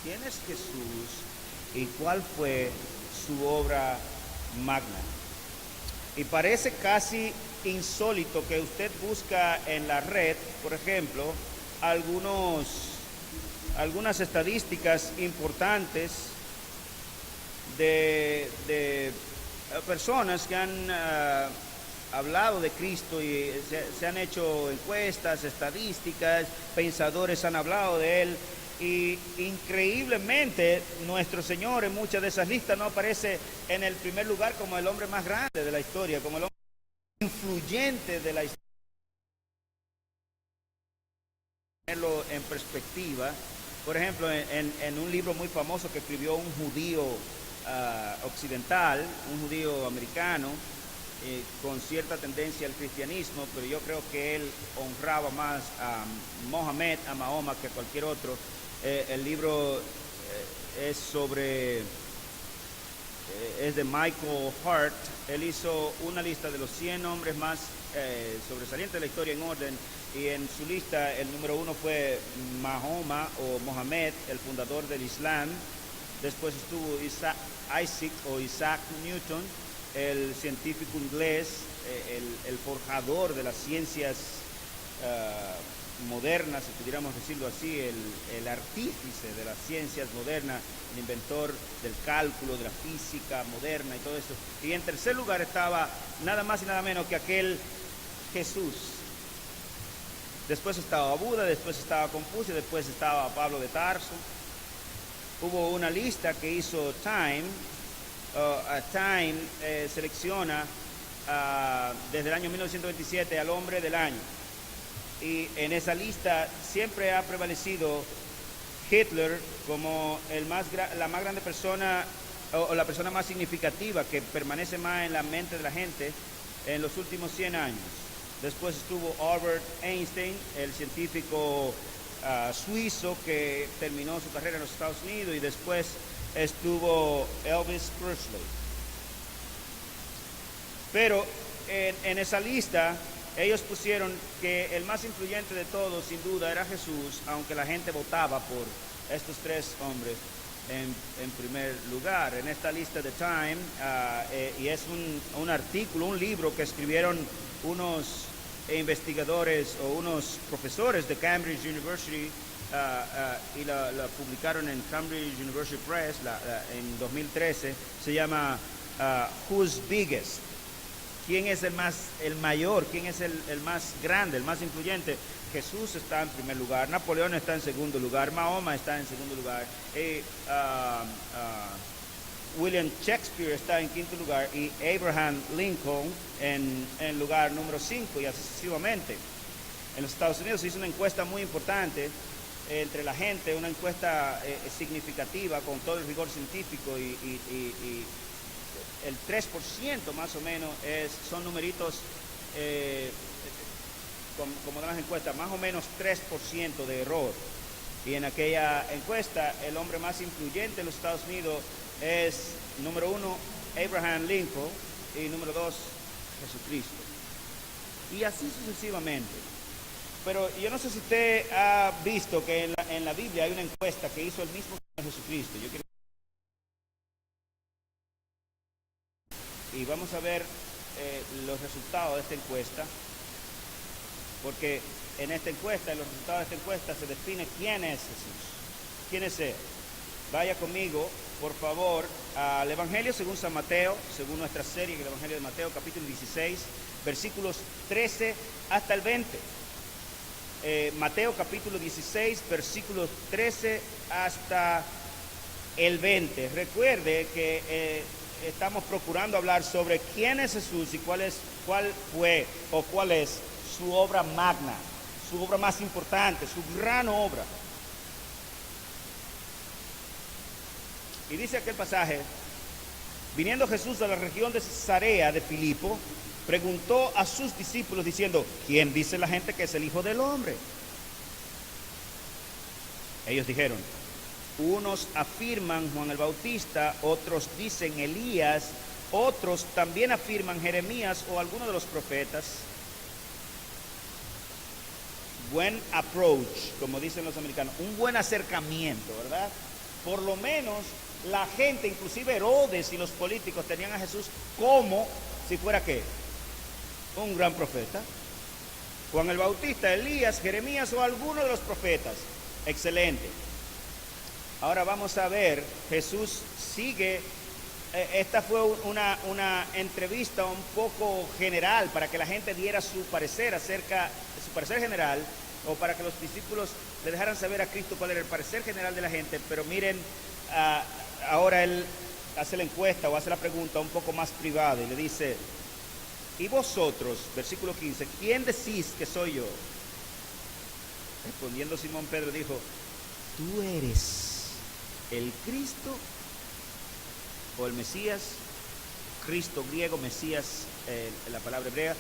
¿Quién es Jesús y cuál fue su obra magna? Y parece casi insólito que usted busca en la red, por ejemplo, algunas estadísticas importantes de personas que han hablado de Cristo y se han hecho encuestas, estadísticas, pensadores han hablado de Él. Y increíblemente nuestro Señor en muchas de esas listas no aparece en el primer lugar como el hombre más grande de la historia, como el hombre más influyente de la historia. Ponerlo en perspectiva, por ejemplo, en un libro muy famoso que escribió un judío occidental, un judío americano, con cierta tendencia al cristianismo, pero yo creo que él honraba más a Mohammed, a Mahoma, que a cualquier otro. El libro es de Michael Hart. Él hizo una lista de los 100 hombres más sobresalientes de la historia en orden, y en su lista el número 1 fue Mahoma o Mohammed, el fundador del Islam. Después estuvo Isaac Newton, el científico inglés, el forjador de las ciencias modernas, si pudiéramos decirlo así, el artífice de las ciencias modernas, el inventor del cálculo, de la física moderna y todo eso. Y en tercer lugar estaba nada más y nada menos que aquel Jesús. Después estaba Buda, después estaba Confucio, después estaba Pablo de Tarso. Hubo una lista que hizo Time. Time selecciona desde el año 1927 al hombre del año. Y en esa lista siempre ha prevalecido Hitler como la más grande persona o la persona más significativa que permanece más en la mente de la gente en los últimos 100 años. Después estuvo Albert Einstein, el científico suizo que terminó su carrera en los Estados Unidos, y después estuvo Elvis Presley. Pero en esa lista ellos pusieron que el más influyente de todos, sin duda, era Jesús, aunque la gente votaba por estos tres hombres en primer lugar. En esta lista de Time, y es un artículo, un libro que escribieron unos investigadores o unos profesores de Cambridge University, y la publicaron en Cambridge University Press en 2013. Se llama Who's Biggest? ¿Quién es el mayor? ¿Quién es el más grande, el más influyente? Jesús está en primer lugar, Napoleón está en segundo lugar, Mahoma está en segundo lugar, William Shakespeare está en quinto lugar, y Abraham Lincoln en lugar número 5, y así sucesivamente. En los Estados Unidos se hizo una encuesta muy importante entre la gente, una encuesta significativa con todo el rigor científico, y el 3% más o menos son numeritos, como dan las encuestas, más o menos 3% de error. Y en aquella encuesta el hombre más influyente en los Estados Unidos es, número 1, Abraham Lincoln, y número 2, Jesucristo. Y así sucesivamente. Pero yo no sé si usted ha visto que en la Biblia hay una encuesta que hizo el mismo Jesucristo. Y vamos a ver los resultados de esta encuesta, porque en esta encuesta, en los resultados de esta encuesta, se define quién es Jesús, quién es Él. Vaya conmigo, por favor, al Evangelio según San Mateo, según nuestra serie, el Evangelio de Mateo, capítulo 16, versículos 13 hasta el 20. Mateo capítulo 16, versículos 13 hasta el 20. Recuerde que estamos procurando hablar sobre quién es Jesús y cuál fue o cuál es su obra magna, su obra más importante, su gran obra. Y dice aquel pasaje: viniendo Jesús a la región de Cesarea de Filipo, preguntó a sus discípulos diciendo: ¿quién dice la gente que es el Hijo del Hombre? Ellos dijeron: unos afirman Juan el Bautista, otros dicen Elías, otros también afirman Jeremías o alguno de los profetas. Buen approach, como dicen los americanos, un buen acercamiento, ¿verdad? Por lo menos la gente, inclusive Herodes y los políticos, tenían a Jesús como si fuera ¿qué? Un gran profeta. Juan el Bautista, Elías, Jeremías o alguno de los profetas. Excelente. Ahora vamos a ver, Jesús sigue. Esta fue una entrevista un poco general para que la gente diera su parecer su parecer general, o para que los discípulos le dejaran saber a Cristo cuál era el parecer general de la gente. Pero miren, ahora él hace la encuesta o hace la pregunta un poco más privada y le dice: ¿y vosotros, versículo 15, quién decís que soy yo? Respondiendo Simón Pedro dijo: tú eres el Cristo, o el Mesías. Cristo griego, Mesías, la palabra hebrea,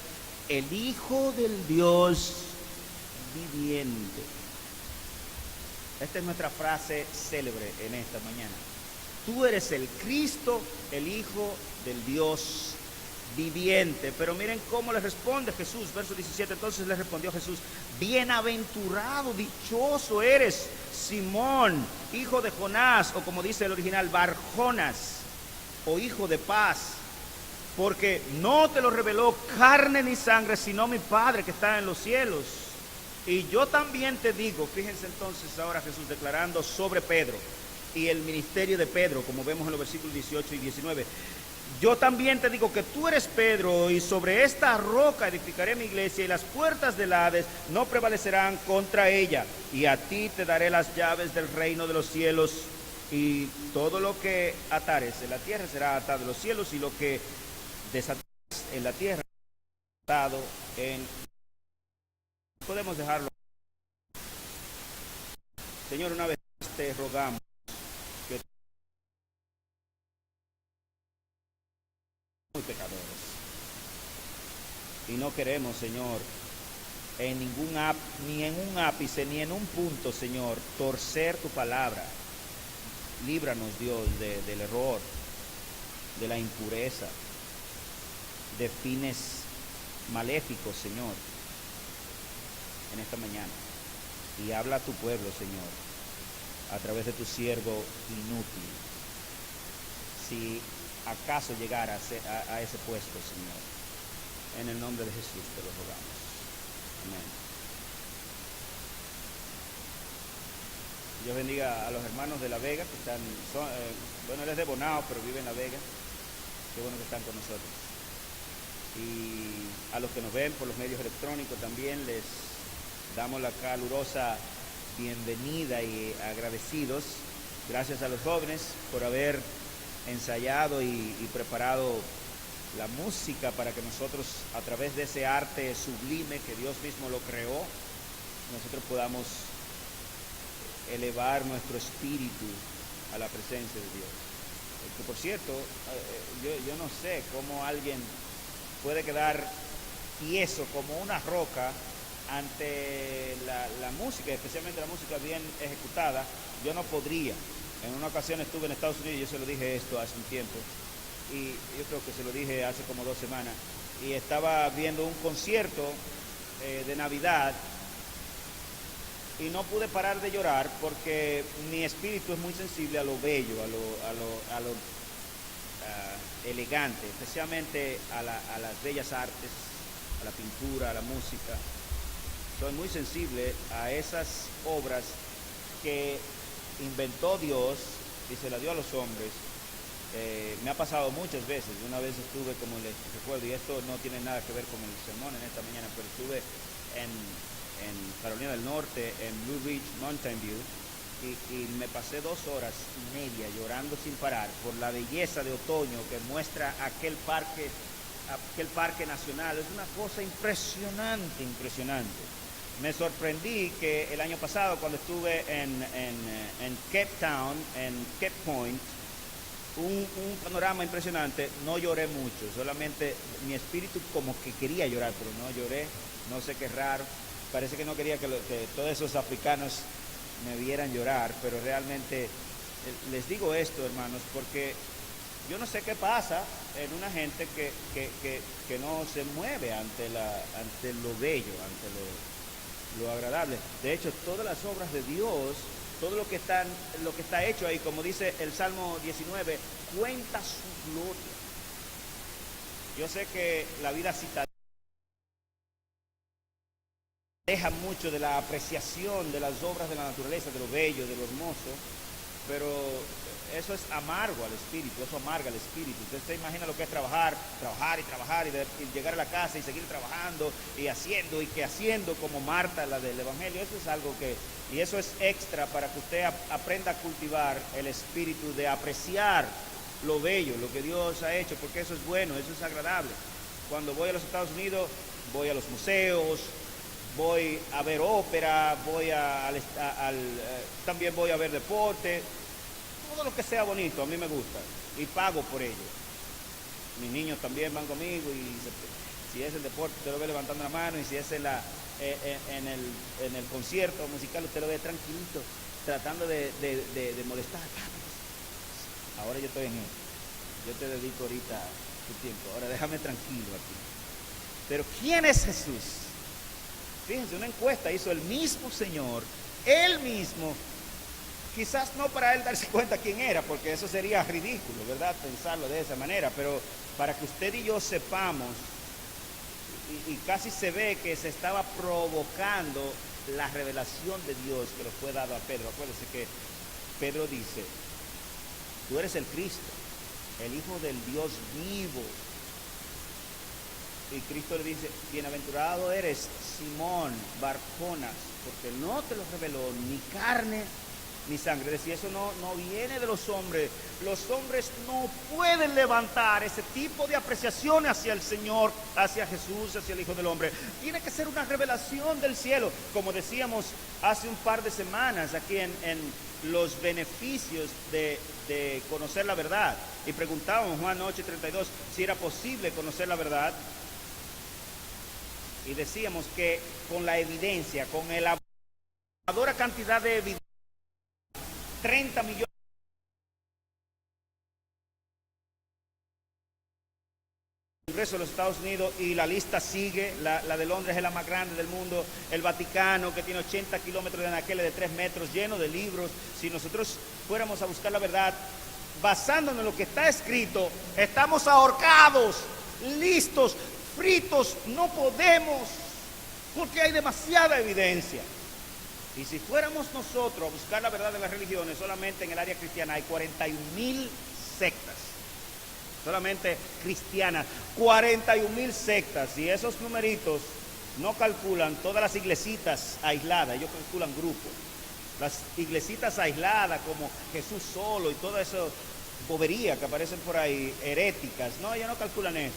el Hijo del Dios viviente. Esta es nuestra frase célebre en esta mañana. Tú eres el Cristo, el Hijo del Dios viviente. Pero miren cómo le responde Jesús, verso 17. Entonces le respondió Jesús: bienaventurado, dichoso eres, Simón, hijo de Jonás, o como dice el original, Bar-Jonas, o hijo de paz, porque no te lo reveló carne ni sangre, sino mi Padre que está en los cielos. Y yo también te digo, fíjense entonces ahora Jesús declarando sobre Pedro y el ministerio de Pedro, como vemos en los versículos 18 y 19. Yo también te digo que tú eres Pedro, y sobre esta roca edificaré mi iglesia, y las puertas del Hades no prevalecerán contra ella. Y a ti te daré las llaves del reino de los cielos, y todo lo que atares en la tierra será atado en los cielos, y lo que desatares en la tierra será atado en... Podemos dejarlo. Señor, una vez más te rogamos que muy pecadores, y no queremos, Señor, ni en un ápice, ni en un punto, Señor, torcer tu palabra. Líbranos, Dios, del error, de la impureza, de fines maléficos, Señor, en esta mañana. Y habla a tu pueblo, Señor, a través de tu siervo inútil, si acaso llegara a ese puesto, Señor. En el nombre de Jesús te lo rogamos. Amén. Dios bendiga a los hermanos de La Vega que están, él es de Bonao, pero vive en La Vega. Qué bueno que están con nosotros. Y a los que nos ven por los medios electrónicos también les damos la calurosa bienvenida y agradecidos. Gracias a los jóvenes por haber ensayado y preparado la música para que nosotros, a través de ese arte sublime que Dios mismo lo creó, nosotros podamos elevar nuestro espíritu a la presencia de Dios. Que por cierto, yo no sé cómo alguien puede quedar tieso como una roca ante la música, especialmente la música bien ejecutada. Yo no podría. En una ocasión estuve en Estados Unidos, yo se lo dije esto hace un tiempo, y yo creo que se lo dije hace como 2 semanas, y estaba viendo un concierto de Navidad, y no pude parar de llorar porque mi espíritu es muy sensible a lo bello, a lo elegante, especialmente a las bellas artes, a la pintura, a la música. Soy muy sensible a esas obras que inventó Dios y se las dio a los hombres. Me ha pasado muchas veces. Una vez estuve, como les recuerdo, y esto no tiene nada que ver con el sermón en esta mañana, pero estuve en Carolina del Norte, en Blue Ridge Mountain View, y me pasé 2 horas y media llorando sin parar por la belleza de otoño que muestra aquel parque nacional. Es una cosa impresionante, impresionante. Me sorprendí que el año pasado, cuando estuve en Cape Town, en Cape Point, un panorama impresionante, no lloré mucho, solamente mi espíritu como que quería llorar, pero no lloré. No sé qué raro, parece que no quería que todos esos africanos me vieran llorar, pero realmente les digo esto, hermanos, porque yo no sé qué pasa en una gente que no se mueve ante lo bello, ante lo agradable. De hecho, todas las obras de Dios todo lo que está hecho ahí, como dice el Salmo 19, cuenta su gloria. Yo sé que la vida citadina deja mucho de la apreciación de las obras de la naturaleza, de lo bello, de lo hermoso, pero eso es amargo al espíritu, eso amarga al espíritu. Usted se imagina lo que es trabajar y llegar a la casa y seguir trabajando y haciendo como Marta, la del Evangelio. Eso es algo y eso es extra para que usted aprenda a cultivar el espíritu de apreciar lo bello, lo que Dios ha hecho, porque eso es bueno, eso es agradable. Cuando voy a los Estados Unidos, voy a los museos, voy a ver ópera, también voy a ver deporte, todo lo que sea bonito, a mí me gusta y pago por ello. Mis niños también van conmigo y si es el deporte usted lo ve levantando la mano, y si es en el concierto musical usted lo ve tranquilito, tratando de molestar. Ahora yo estoy en eso, yo te dedico ahorita tu tiempo, ahora déjame tranquilo aquí. Pero ¿quién es Jesús? Fíjense, una encuesta hizo el mismo Señor, él mismo, quizás no para él darse cuenta quién era, porque eso sería ridículo, ¿verdad? Pensarlo de esa manera, pero para que usted y yo sepamos, y casi se ve que se estaba provocando la revelación de Dios que lo fue dado a Pedro. Acuérdense que Pedro dice, tú eres el Cristo, el Hijo del Dios vivo. Y Cristo le dice, bienaventurado eres, Simón Barjonas, porque no te lo reveló ni carne ni sangre. Es decir, eso no viene de los hombres. Los hombres no pueden levantar ese tipo de apreciación hacia el Señor, hacia Jesús, hacia el Hijo del Hombre. Tiene que ser una revelación del cielo. Como decíamos hace un par de semanas aquí en los beneficios de conocer la verdad. Y preguntábamos Juan 8:32 si era posible conocer la verdad. Y decíamos que con la evidencia, con la abrumadora cantidad de evidencia, 30 millones del Congreso de los Estados Unidos, y la lista sigue. La de Londres es la más grande del mundo, el Vaticano, que tiene 80 kilómetros de anaqueles de 3 metros, lleno de libros. Si nosotros fuéramos a buscar la verdad, basándonos en lo que está escrito, estamos ahorcados, listos, fritos, no podemos, porque hay demasiada evidencia. Y si fuéramos nosotros a buscar la verdad de las religiones, solamente en el área cristiana hay 41,000 sectas, solamente cristianas, 41,000 sectas, y esos numeritos no calculan todas las iglesitas aisladas, ellos calculan grupos, las iglesitas aisladas como Jesús solo y toda esa bobería que aparecen por ahí, heréticas. No, ellos no calculan eso.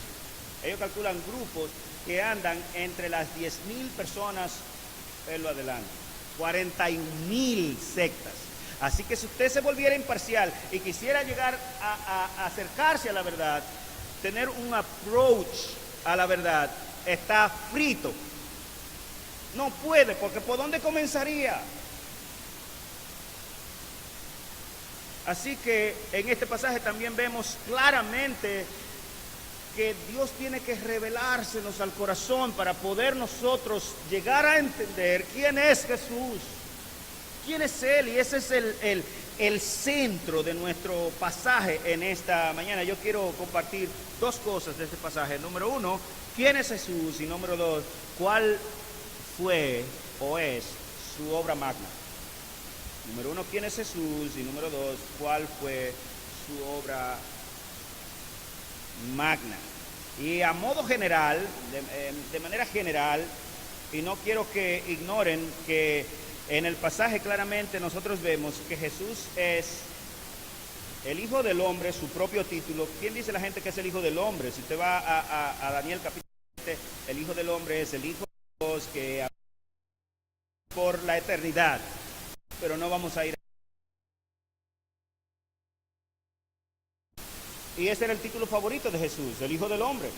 Ellos calculan grupos que andan entre las 10,000 personas, verlo adelante, 41,000 sectas. Así que si usted se volviera imparcial y quisiera llegar a acercarse a la verdad, tener un approach a la verdad, está frito. No puede, porque ¿por dónde comenzaría? Así que en este pasaje también vemos claramente que Dios tiene que revelársenos al corazón para poder nosotros llegar a entender quién es Jesús, quién es Él. Y ese es el centro de nuestro pasaje en esta mañana. Yo quiero compartir dos cosas de este pasaje. Número uno, quién es Jesús, y número dos, cuál fue o es su obra magna. Número uno, quién es Jesús, y número dos, cuál fue su obra magna. Y a modo general, de manera general, y no quiero que ignoren que en el pasaje claramente nosotros vemos que Jesús es el Hijo del Hombre, su propio título. ¿Quién dice la gente que es el Hijo del Hombre? Si usted va a Daniel capítulo 7, el Hijo del Hombre es el Hijo de Dios que por la eternidad. Pero no vamos a ir. Y ese era el título favorito de Jesús, el Hijo del Hombre.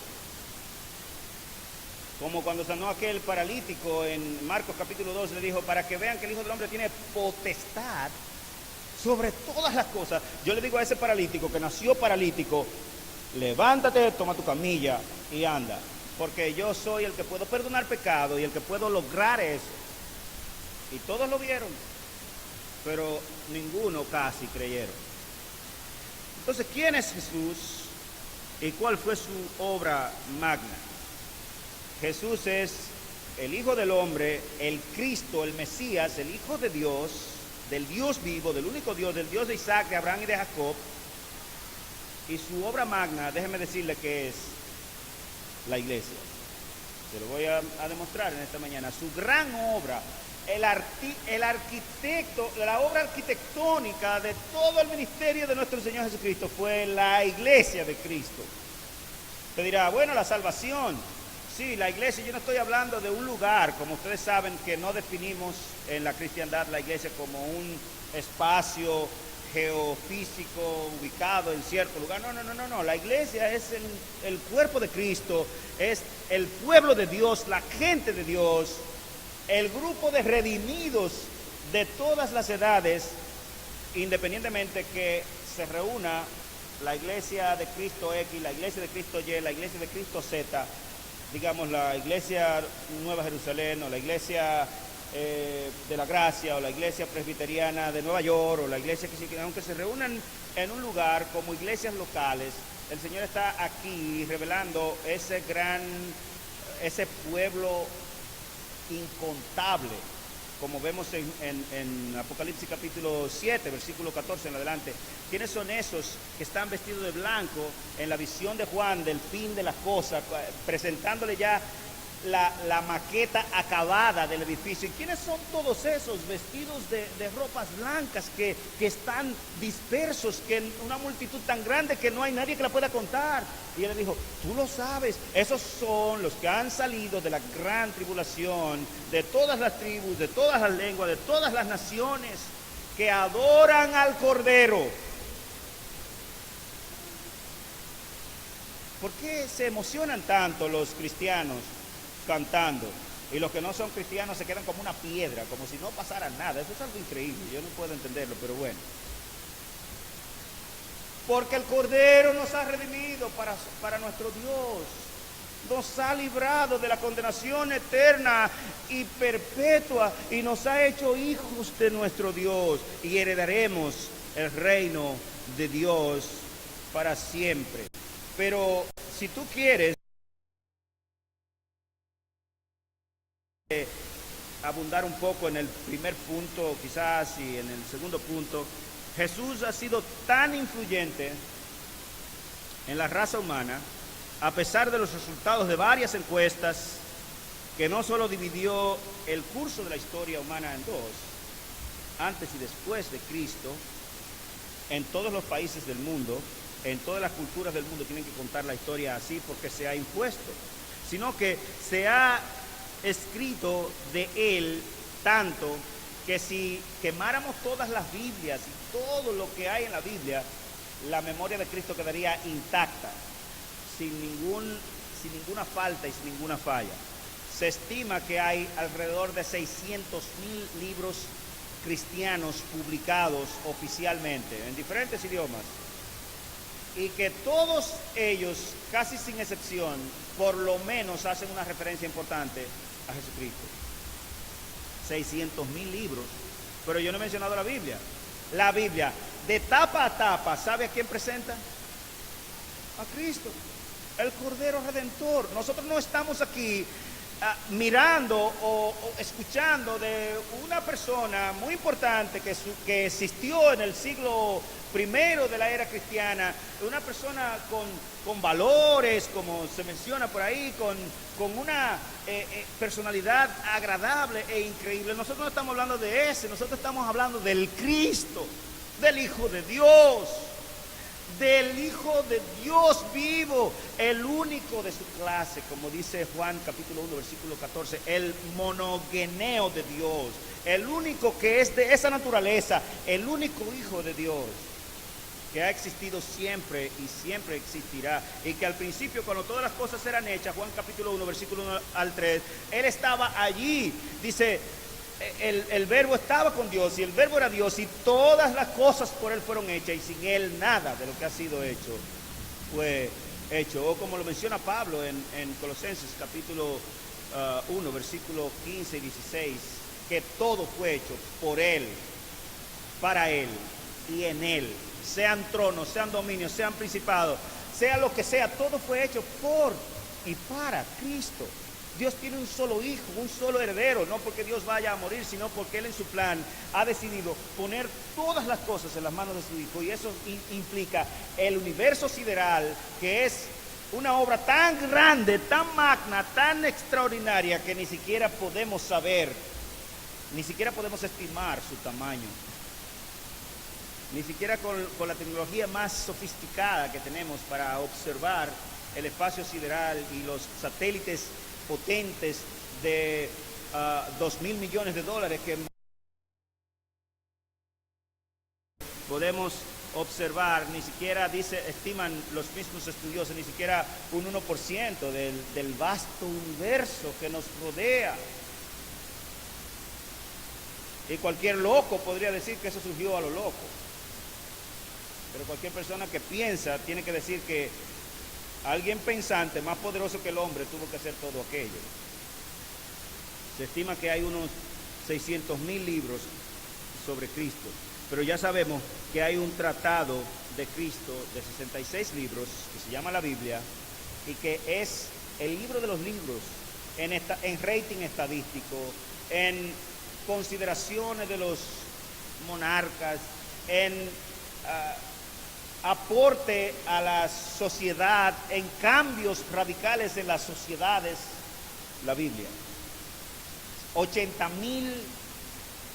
Como cuando sanó aquel paralítico en Marcos capítulo 2, le dijo, para que vean que el Hijo del Hombre tiene potestad sobre todas las cosas. Yo le digo a ese paralítico que nació paralítico, levántate, toma tu camilla y anda, porque yo soy el que puedo perdonar pecado y el que puedo lograr eso. Y todos lo vieron. pero ninguno casi creyeron. Entonces, ¿quién es Jesús y cuál fue su obra magna? Jesús es el Hijo del Hombre, el Cristo, el Mesías, el Hijo de Dios, del Dios vivo, del único Dios, del Dios de Isaac, de Abraham y de Jacob. Y su obra magna, déjeme decirle que es la iglesia. Se lo voy a demostrar en esta mañana. Su gran obra, el arquitecto, la obra arquitectónica de todo el ministerio de nuestro Señor Jesucristo fue la iglesia de Cristo. Usted dirá, bueno, la salvación. Sí, la iglesia, yo no estoy hablando de un lugar, como ustedes saben que no definimos en la cristiandad la iglesia como un espacio geofísico ubicado en cierto lugar. No, la iglesia es el cuerpo de Cristo, es el pueblo de Dios, la gente de Dios, el grupo de redimidos de todas las edades, independientemente que se reúna la iglesia de Cristo X, la iglesia de Cristo Y, la iglesia de Cristo Z, digamos la iglesia Nueva Jerusalén o la iglesia de la Gracia o la iglesia presbiteriana de Nueva York o la iglesia que aunque se reúnan en un lugar como iglesias locales, el Señor está aquí revelando ese pueblo incontable, como vemos en Apocalipsis capítulo 7, versículo 14 en adelante. ¿Quiénes son esos que están vestidos de blanco en la visión de Juan del fin de las cosas, presentándole ya la maqueta acabada del edificio? ¿Y quiénes son todos esos vestidos de ropas blancas que están dispersos, que en una multitud tan grande que no hay nadie que la pueda contar? Y él le dijo, tú lo sabes, esos son los que han salido de la gran tribulación, de todas las tribus, de todas las lenguas, de todas las naciones, que adoran al Cordero. ¿Por qué se emocionan tanto los cristianos cantando? Y los que no son cristianos se quedan como una piedra, como si no pasara nada. Eso es algo increíble, yo no puedo entenderlo, pero bueno. Porque el Cordero nos ha redimido para nuestro Dios. Nos ha librado de la condenación eterna y perpetua y nos ha hecho hijos de nuestro Dios y heredaremos el reino de Dios para siempre. Pero si tú quieres abundar un poco en el primer punto, quizás, y en el segundo punto, Jesús ha sido tan influyente en la raza humana, a pesar de los resultados de varias encuestas, que no solo dividió el curso de la historia humana en dos, antes y después de Cristo, en todos los países del mundo, en todas las culturas del mundo tienen que contar la historia así porque se ha impuesto, sino que se ha escrito de él tanto que si quemáramos todas las Biblias y todo lo que hay en la Biblia, la memoria de Cristo quedaría intacta, sin ninguna falta y sin ninguna falla. Se estima que hay alrededor de 600,000 libros cristianos publicados oficialmente en diferentes idiomas, y que todos ellos, casi sin excepción, por lo menos hacen una referencia importante a Jesucristo. 600,000 libros, pero yo no he mencionado la Biblia. La Biblia, de tapa a tapa, ¿sabe a quién presenta? A Cristo, el Cordero Redentor. Nosotros no estamos aquí mirando o escuchando de una persona muy importante que existió en el siglo primero de la era cristiana, una persona con valores, como se menciona por ahí, con una personalidad agradable e increíble. Nosotros no estamos hablando de ese, nosotros estamos hablando del Cristo, del Hijo de Dios, del Hijo de Dios vivo, el único de su clase, como dice Juan capítulo 1, versículo 14, el monogeneo de Dios, el único que es de esa naturaleza, el único Hijo de Dios, que ha existido siempre y siempre existirá, y que al principio, cuando todas las cosas eran hechas, Juan capítulo 1, versículo 1 al 3, Él estaba allí, dice, el verbo estaba con Dios y el verbo era Dios y todas las cosas por Él fueron hechas y sin Él nada de lo que ha sido hecho fue hecho. O como lo menciona Pablo en Colosenses capítulo 1, versículo 15 y 16, que todo fue hecho por Él para Él y en Él. Sean tronos, sean dominios, sean principados, sea lo que sea, todo fue hecho por y para Cristo. Dios tiene un solo hijo, un solo heredero, no porque Dios vaya a morir, sino porque Él en su plan ha decidido poner todas las cosas en las manos de su hijo, y eso implica el universo sideral, que es una obra tan grande, tan magna, tan extraordinaria, que ni siquiera podemos saber, ni siquiera podemos estimar su tamaño. Ni siquiera con la tecnología más sofisticada que tenemos para observar el espacio sideral y los satélites potentes de $2,000 millones que podemos observar, ni siquiera estiman los mismos estudiosos, ni siquiera un 1% del vasto universo que nos rodea. Y cualquier loco podría decir que eso surgió a lo loco. Pero cualquier persona que piensa tiene que decir que alguien pensante, más poderoso que el hombre, tuvo que hacer todo aquello. Se estima que hay unos 600,000 libros sobre Cristo, pero ya sabemos que hay un tratado de Cristo de 66 libros que se llama la Biblia, y que es el libro de los libros en rating estadístico, en consideraciones de los monarcas, en aporte a la sociedad, en cambios radicales en las sociedades. La Biblia, 80,000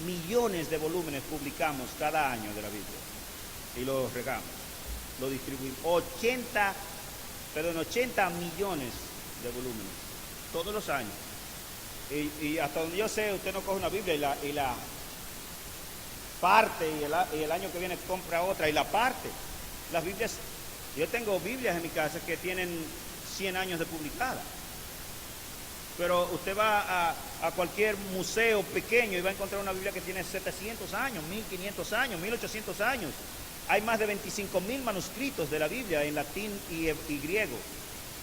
millones de volúmenes publicamos cada año de la Biblia, y lo regamos, lo distribuimos. 80 millones de volúmenes todos los años, y hasta donde yo sé, usted no coge una Biblia y la parte, y el año que viene compra otra y la parte. Las Biblias, yo tengo Biblias en mi casa que tienen 100 años de publicada, pero usted va a cualquier museo pequeño y va a encontrar una Biblia que tiene 700 años, 1500 años, 1800 años. Hay más de 25,000 manuscritos de la Biblia en latín y griego,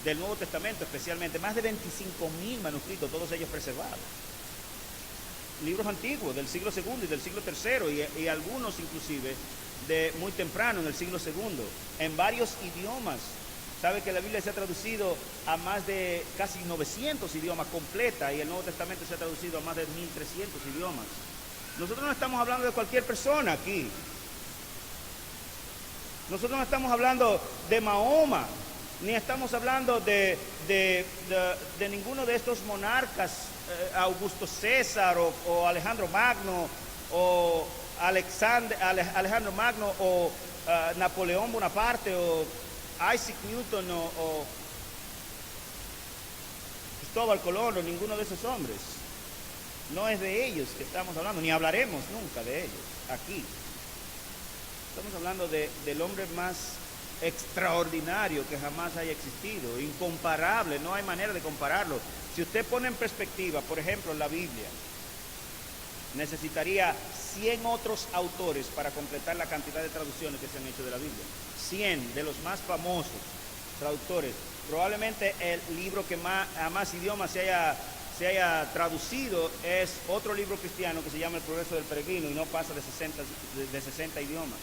del Nuevo Testamento especialmente, más de 25,000 manuscritos, todos ellos preservados. Libros antiguos del siglo II y del siglo III, y algunos inclusive de muy temprano, en el siglo II, en varios idiomas. Sabe que la Biblia se ha traducido a más de casi 900 idiomas completa, y el Nuevo Testamento se ha traducido a más de 1,300 idiomas. Nosotros no estamos hablando de cualquier persona aquí. Nosotros no estamos hablando de Mahoma, ni estamos hablando de ninguno de estos monarcas, Augusto César o Alejandro Magno, o Alejandro Magno, o Napoleón Bonaparte, o Isaac Newton, o Cristóbal Colón, o ninguno de esos hombres. No es de ellos que estamos hablando, ni hablaremos nunca de ellos aquí. Estamos hablando del hombre más extraordinario que jamás haya existido, incomparable, no hay manera de compararlo. Si usted pone en perspectiva, por ejemplo, la Biblia, necesitaría 100 otros autores para completar la cantidad de traducciones que se han hecho de la Biblia. 100 de los más famosos traductores. Probablemente el libro que a más idiomas se haya traducido es otro libro cristiano que se llama El Progreso del Peregrino, y no pasa de 60 idiomas.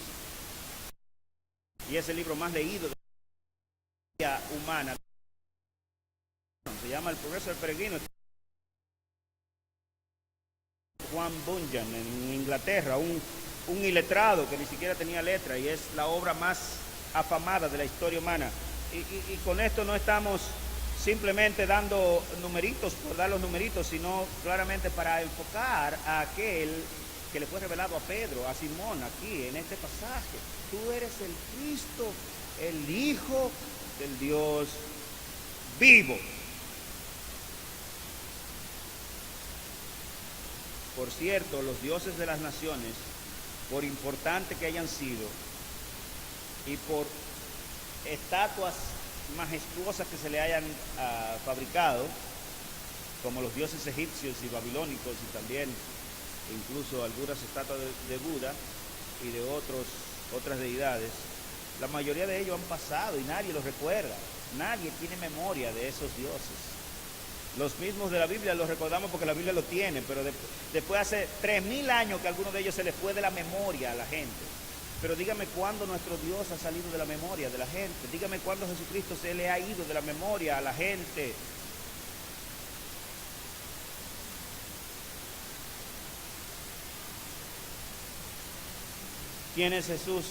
Y es el libro más leído de la historia humana. Se llama El Progreso del Peregrino. Juan Bunyan, en Inglaterra, un iletrado que ni siquiera tenía letra, y es la obra más afamada de la historia humana. Y con esto no estamos simplemente dando numeritos por dar los numeritos, sino claramente para enfocar a aquel que le fue revelado a Pedro, a Simón, aquí en este pasaje. Tú eres el Cristo, el Hijo del Dios vivo. Por cierto, los dioses de las naciones, por importante que hayan sido, y por estatuas majestuosas que se le hayan fabricado, como los dioses egipcios y babilónicos, y también incluso algunas estatuas de Buda y de otras deidades, la mayoría de ellos han pasado y nadie los recuerda. Nadie tiene memoria de esos dioses. Los mismos de la Biblia los recordamos porque la Biblia lo tiene, pero después hace 3000 años que algunos de ellos se les fue de la memoria a la gente. Pero dígame cuándo nuestro Dios ha salido de la memoria de la gente. Dígame cuándo Jesucristo se le ha ido de la memoria a la gente. ¿Quién es Jesús?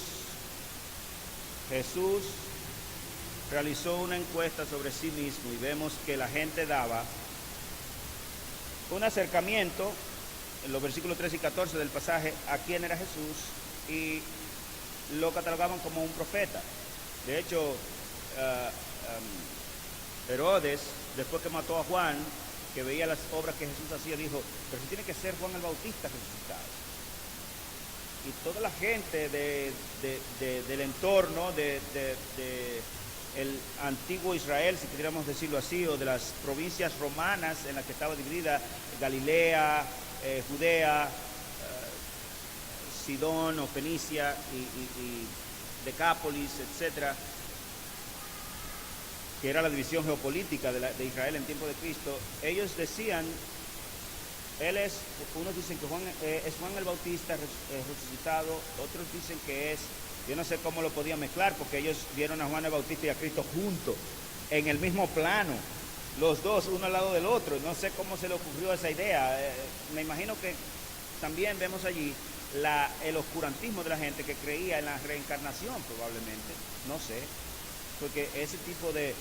Jesús realizó una encuesta sobre sí mismo y vemos que la gente daba un acercamiento en los versículos 13 y 14 del pasaje a quién era Jesús y lo catalogaban como un profeta. De hecho, Herodes, después que mató a Juan, que veía las obras que Jesús hacía, dijo, pero si tiene que ser Juan el Bautista resucitado. Y toda la gente del entorno del antiguo Israel, si pudiéramos decirlo así, o de las provincias romanas en las que estaba dividida, Galilea, Judea, Sidón o Fenicia y Decápolis, etcétera, que era la división geopolítica de Israel en tiempo de Cristo, ellos decían, unos dicen que es Juan el Bautista resucitado, otros dicen que yo no sé cómo lo podían mezclar, porque ellos vieron a Juan el Bautista y a Cristo juntos, en el mismo plano, los dos, uno al lado del otro. No sé cómo se le ocurrió esa idea. Me imagino que también vemos allí el oscurantismo de la gente que creía en la reencarnación, probablemente, no sé, porque ese tipo de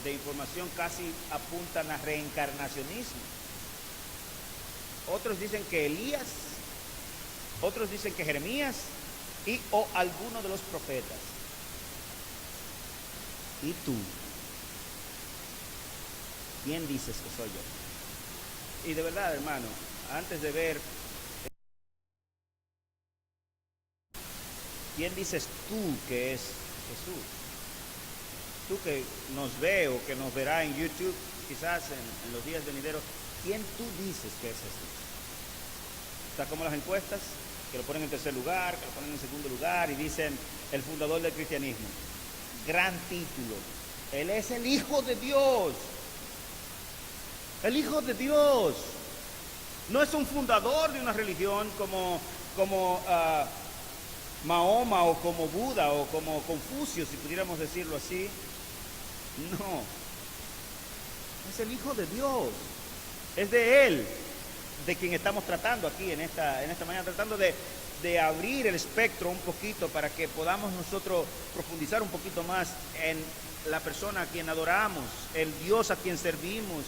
información casi apuntan a reencarnacionismo. Otros dicen que Elías, otros dicen que Jeremías o alguno de los profetas. ¿Y tú? ¿Quién dices que soy yo? Y de verdad, hermano, antes de ver, ¿quién dices tú que es Jesús? Tú que nos ve o que nos verá en YouTube, quizás en los días venideros, ¿quién tú dices que es Jesús? Está como las encuestas, que lo ponen en tercer lugar, que lo ponen en segundo lugar y dicen el fundador del cristianismo. Gran título. Él es el Hijo de Dios. El Hijo de Dios. No es un fundador de una religión como Mahoma o como Buda o como Confucio, si pudiéramos decirlo así. No. Es el Hijo de Dios. Es de Él de quien estamos tratando aquí en esta mañana, tratando de abrir el espectro un poquito para que podamos nosotros profundizar un poquito más en la persona a quien adoramos, el Dios a quien servimos.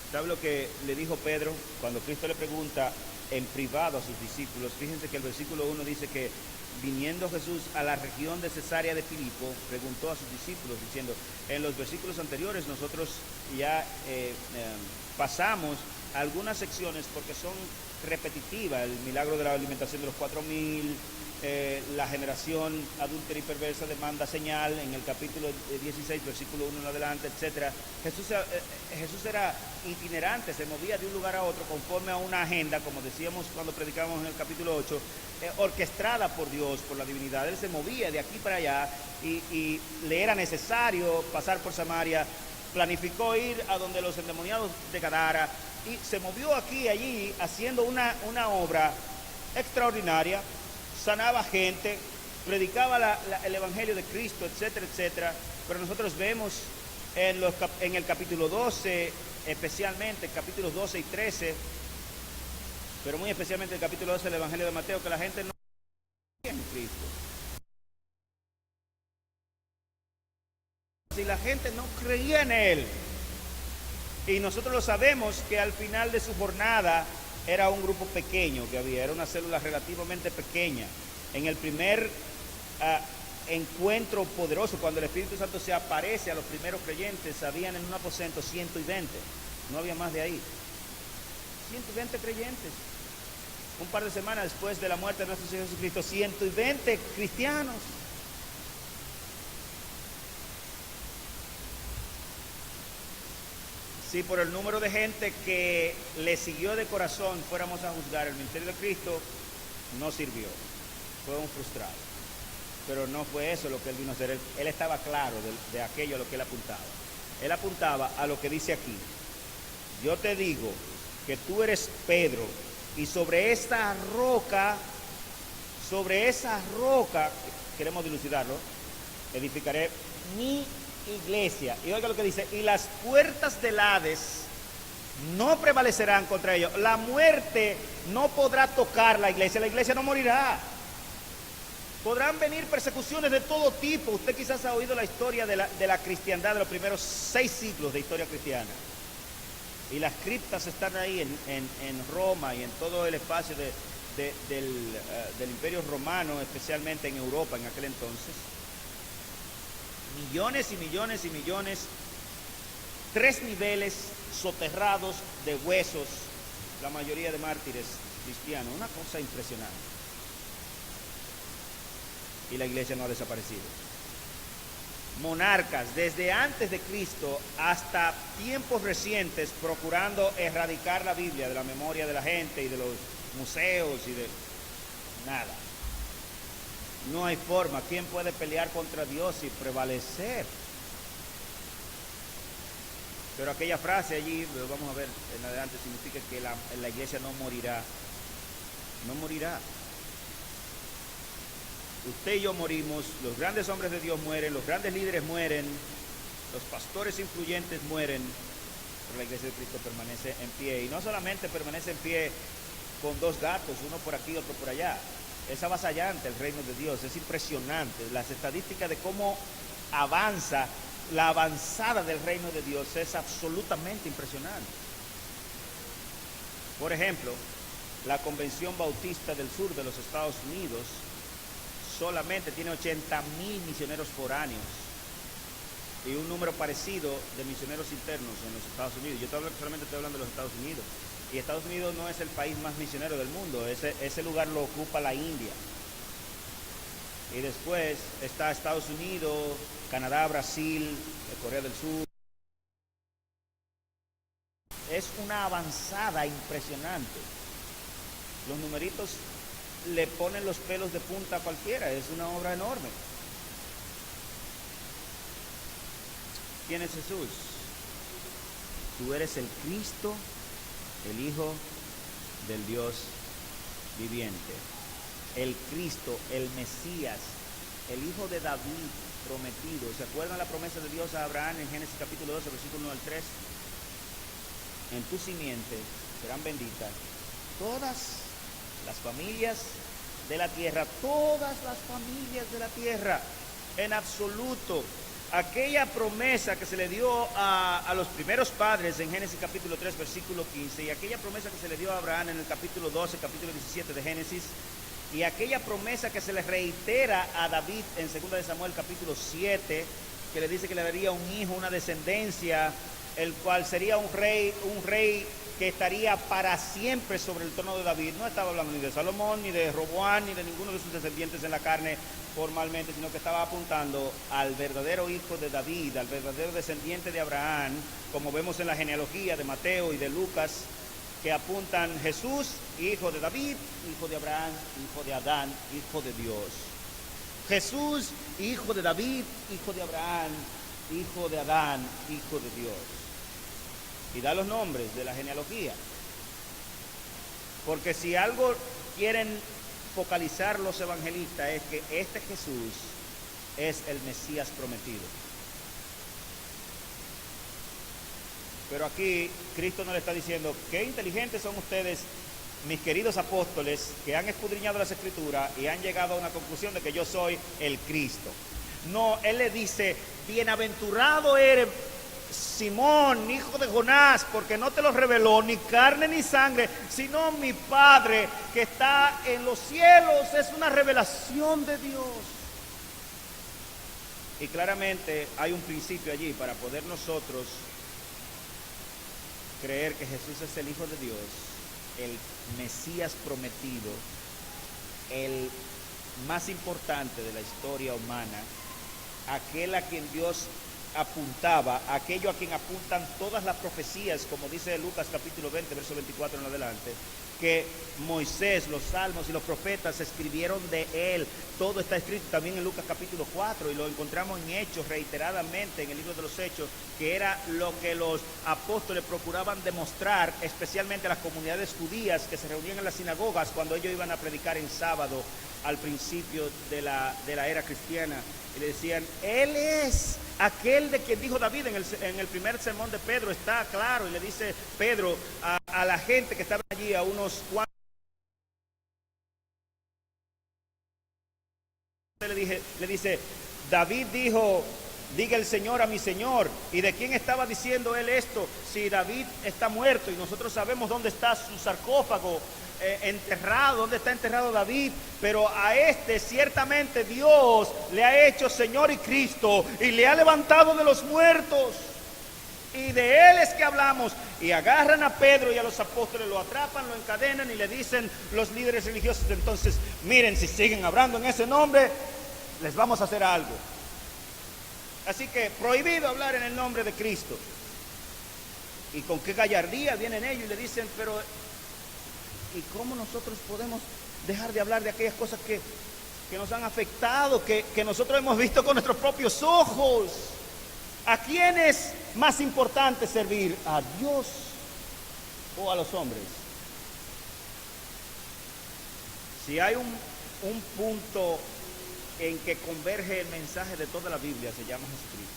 ¿Sabe lo que le dijo Pedro cuando Cristo le pregunta en privado a sus discípulos? Fíjense que el versículo 1 dice que viniendo Jesús a la región de Cesarea de Filipo, preguntó a sus discípulos diciendo, en los versículos anteriores nosotros ya pasamos algunas secciones porque son repetitivas, el milagro de la alimentación de los 4000, la generación adúltera y perversa demanda señal en el capítulo 16, versículo 1 en adelante, etcétera. Jesús era itinerante, se movía de un lugar a otro conforme a una agenda, como decíamos cuando predicábamos en el capítulo 8, orquestada por Dios, por la divinidad. Él se movía de aquí para allá y le era necesario pasar por Samaria, planificó ir a donde los endemoniados de Gadara y se movió aquí y allí haciendo una obra extraordinaria. Sanaba gente, predicaba el Evangelio de Cristo, etcétera, etcétera. Pero nosotros vemos en el capítulo 12, especialmente capítulos 12 y 13, pero muy especialmente el capítulo 12 del Evangelio de Mateo, que la gente no creía en Cristo. Si la gente no creía en Él, y nosotros lo sabemos que al final de su jornada era un grupo pequeño que había, era una célula relativamente pequeña. En el primer encuentro poderoso, cuando el Espíritu Santo se aparece a los primeros creyentes, habían en un aposento 120, no había más de ahí. 120 creyentes. Un par de semanas después de la muerte de nuestro Señor Jesucristo, 120 cristianos. Si por el número de gente que le siguió de corazón fuéramos a juzgar el ministerio de Cristo, no sirvió, fue un frustrado. Pero no fue eso lo que Él vino a hacer, Él estaba claro de aquello a lo que Él apuntaba. Él apuntaba a lo que dice aquí. Yo te digo que tú eres Pedro, y sobre esa roca, queremos dilucidarlo, edificaré mi iglesia. Y oiga lo que dice, y las puertas del Hades no prevalecerán contra ellos. La muerte no podrá tocar la iglesia no morirá. Podrán venir persecuciones de todo tipo. Usted quizás ha oído la historia de la cristiandad de los primeros 6 siglos de historia cristiana. Y las criptas están ahí en Roma y en todo el espacio del Imperio Romano, especialmente en Europa en aquel entonces. Millones y millones y millones, 3 niveles soterrados de huesos, la mayoría de mártires cristianos, una cosa impresionante. Y la iglesia no ha desaparecido. Monarcas desde antes de Cristo hasta tiempos recientes procurando erradicar la Biblia de la memoria de la gente y de los museos y de nada. No hay forma. ¿Quién puede pelear contra Dios y prevalecer? Pero aquella frase allí, lo vamos a ver en adelante, significa que la iglesia no morirá. No morirá. Usted y yo morimos, los grandes hombres de Dios mueren, los grandes líderes mueren, los pastores influyentes mueren, pero la iglesia de Cristo permanece en pie. Y no solamente permanece en pie con 2 gatos, uno por aquí, otro por allá. Es avasallante el reino de Dios, es impresionante. Las estadísticas de cómo avanza, la avanzada del reino de Dios es absolutamente impresionante. Por ejemplo, la Convención Bautista del Sur de los Estados Unidos solamente tiene 80,000 misioneros foráneos y un número parecido de misioneros internos en los Estados Unidos. Yo solamente estoy hablando de los Estados Unidos. Y Estados Unidos no es el país más misionero del mundo, ese lugar lo ocupa la India. Y después está Estados Unidos, Canadá, Brasil, Corea del Sur. Es una avanzada impresionante. Los numeritos le ponen los pelos de punta a cualquiera, es una obra enorme. ¿Quién es Jesús? Tú eres el Cristo, el Hijo del Dios viviente. El Cristo, el Mesías, el Hijo de David prometido. ¿Se acuerdan la promesa de Dios a Abraham en Génesis capítulo 12, versículo 1 al 3? En tu simiente serán benditas todas las familias de la tierra, todas las familias de la tierra, en absoluto. Aquella promesa que se le dio a los primeros padres en Génesis capítulo 3, versículo 15, y aquella promesa que se le dio a Abraham en el capítulo 12, capítulo 17 de Génesis, y aquella promesa que se le reitera a David en 2 de Samuel capítulo 7, que le dice que le daría un hijo, una descendencia, el cual sería un rey que estaría para siempre sobre el trono de David. No estaba hablando ni de Salomón, ni de Roboán, ni de ninguno de sus descendientes en la carne formalmente, sino que estaba apuntando al verdadero hijo de David, al verdadero descendiente de Abraham, como vemos en la genealogía de Mateo y de Lucas, que apuntan Jesús, hijo de David, hijo de Abraham, hijo de Adán, hijo de Dios. Jesús, hijo de David, hijo de Abraham, hijo de Adán, hijo de Dios. Y da los nombres de la genealogía. Porque si algo quieren focalizar los evangelistas es que este Jesús es el Mesías prometido. Pero aquí Cristo no le está diciendo, qué inteligentes son ustedes, mis queridos apóstoles, que han escudriñado las Escrituras y han llegado a una conclusión de que yo soy el Cristo. No, Él le dice, bienaventurado eres, Simón, hijo de Jonás, porque no te lo reveló ni carne ni sangre, sino mi Padre que está en los cielos. Es una revelación de Dios. Y claramente hay un principio allí para poder nosotros creer que Jesús es el Hijo de Dios, el Mesías prometido, el más importante de la historia humana, aquel a quien Dios apuntaba, aquello a quien apuntan todas las profecías, como dice Lucas capítulo 20, verso 24 en adelante, que Moisés, los salmos y los profetas escribieron de él. Todo está escrito también en Lucas capítulo 4 y lo encontramos en Hechos reiteradamente en el libro de los Hechos, que era lo que los apóstoles procuraban demostrar, especialmente a las comunidades judías que se reunían en las sinagogas cuando ellos iban a predicar en sábado al principio de la era cristiana. Y le decían, él es aquel de quien dijo David en el primer sermón de Pedro, está claro. Y le dice Pedro a la gente que estaba allí, a unos cuantos, le dice, David dijo, diga el Señor a mi Señor. ¿Y de quién estaba diciendo él esto? Si David está muerto y nosotros sabemos dónde está su sarcófago enterrado, dónde está enterrado David, pero a este ciertamente Dios le ha hecho Señor y Cristo y le ha levantado de los muertos. Y de él es que hablamos. Y agarran a Pedro y a los apóstoles, lo atrapan, lo encadenan y le dicen los líderes religiosos, entonces miren, si siguen hablando en ese nombre, les vamos a hacer algo. Así que prohibido hablar en el nombre de Cristo. Y con qué gallardía vienen ellos y le dicen, pero ¿y cómo nosotros podemos dejar de hablar de aquellas cosas que nos han afectado, que nosotros hemos visto con nuestros propios ojos? ¿A quién es más importante servir? ¿A Dios o a los hombres? Si hay un punto en que converge el mensaje de toda la Biblia, se llama Jesucristo.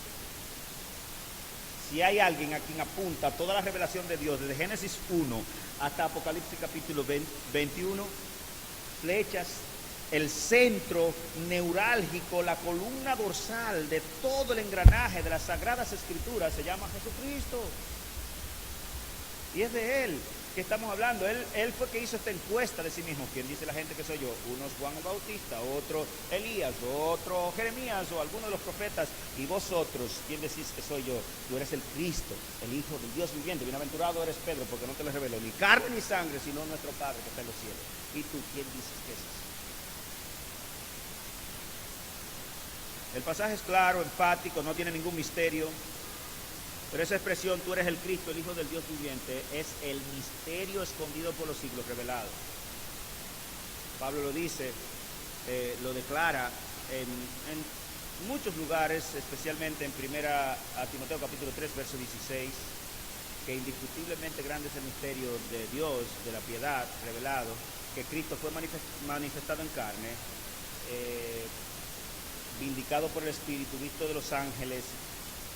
Si hay alguien a quien apunta toda la revelación de Dios, desde Génesis 1 hasta Apocalipsis capítulo 21, flechas, el centro neurálgico, la columna dorsal de todo el engranaje de las Sagradas Escrituras, se llama Jesucristo. Y es de Él que estamos hablando. Él fue que hizo esta encuesta de sí mismo. ¿Quién dice la gente que soy yo? Uno es Juan el Bautista, otro Elías, otro Jeremías o alguno de los profetas. Y vosotros, ¿quién decís que soy yo? Tú eres el Cristo, el Hijo del Dios viviente. Bienaventurado eres Pedro, porque no te lo reveló ni carne ni sangre, sino nuestro Padre que está en los cielos. ¿Y tú quién dices que es? El pasaje es claro, enfático, no tiene ningún misterio. Pero esa expresión, tú eres el Cristo, el Hijo del Dios viviente, es el misterio escondido por los siglos revelado. Pablo lo dice, lo declara en muchos lugares, especialmente en primera a Timoteo capítulo 3, verso 16, que indiscutiblemente grande es el misterio de Dios, de la piedad revelado, que Cristo fue manifestado en carne, vindicado por el Espíritu, visto de los ángeles,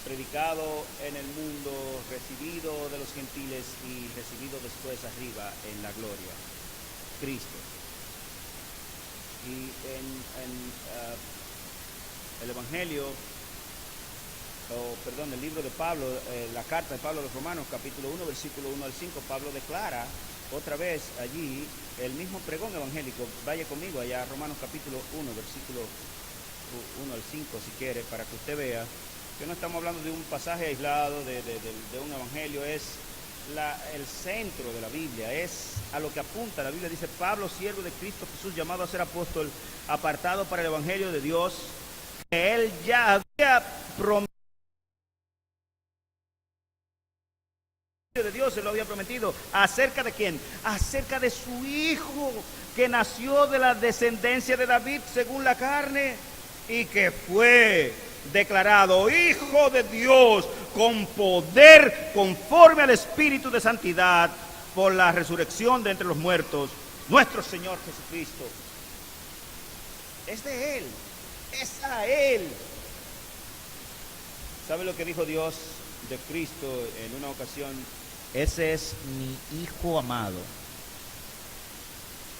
predicado en el mundo, recibido de los gentiles y recibido después arriba en la gloria. Cristo. Y el Evangelio, el libro de Pablo, la carta de Pablo a los Romanos, capítulo 1, versículo 1 al 5, Pablo declara otra vez allí el mismo pregón evangélico. Vaya conmigo allá, Romanos capítulo 1, versículo 1 al 5, si quiere, para que usted vea que no estamos hablando de un pasaje aislado de un evangelio, es el centro de la Biblia, es a lo que apunta. La Biblia dice, Pablo, siervo de Cristo Jesús, llamado a ser apóstol, apartado para el evangelio de Dios, que él ya había prometido. De Dios se lo había prometido. ¿Acerca de quién? Acerca de su Hijo, que nació de la descendencia de David según la carne, y que fue declarado Hijo de Dios con poder conforme al Espíritu de santidad por la resurrección de entre los muertos, nuestro Señor Jesucristo. Es de Él, es a Él. ¿Sabe lo que dijo Dios de Cristo en una ocasión? Ese es mi Hijo amado,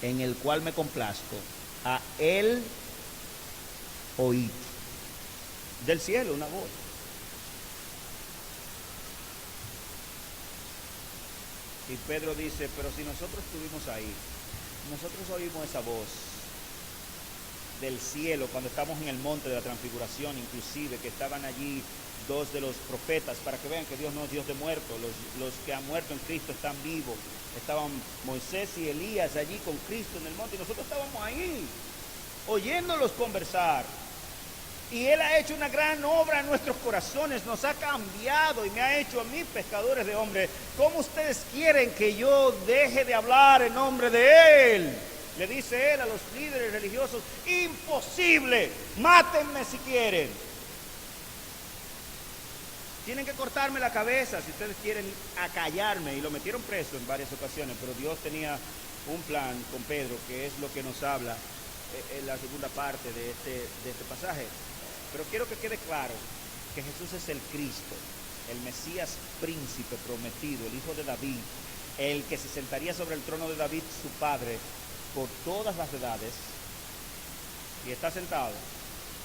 en el cual me complazco. A Él oíd. Del cielo una voz. Y Pedro dice, pero si nosotros estuvimos ahí, nosotros oímos esa voz del cielo cuando estamos en el monte de la transfiguración, inclusive que estaban allí dos de los profetas, para que vean que Dios no es Dios de muertos, los que han muerto en Cristo están vivos. Estaban Moisés y Elías allí con Cristo en el monte y nosotros estábamos ahí, oyéndolos conversar. Y Él ha hecho una gran obra en nuestros corazones, nos ha cambiado y me ha hecho a mí pescadores de hombres. ¿Cómo ustedes quieren que yo deje de hablar en nombre de Él? Le dice Él a los líderes religiosos, imposible, mátenme si quieren. Tienen que cortarme la cabeza si ustedes quieren acallarme. Y lo metieron preso en varias ocasiones, pero Dios tenía un plan con Pedro, que es lo que nos habla en la segunda parte de este pasaje. Pero quiero que quede claro que Jesús es el Cristo, el Mesías príncipe prometido, el hijo de David, el que se sentaría sobre el trono de David, su padre, por todas las edades, y está sentado,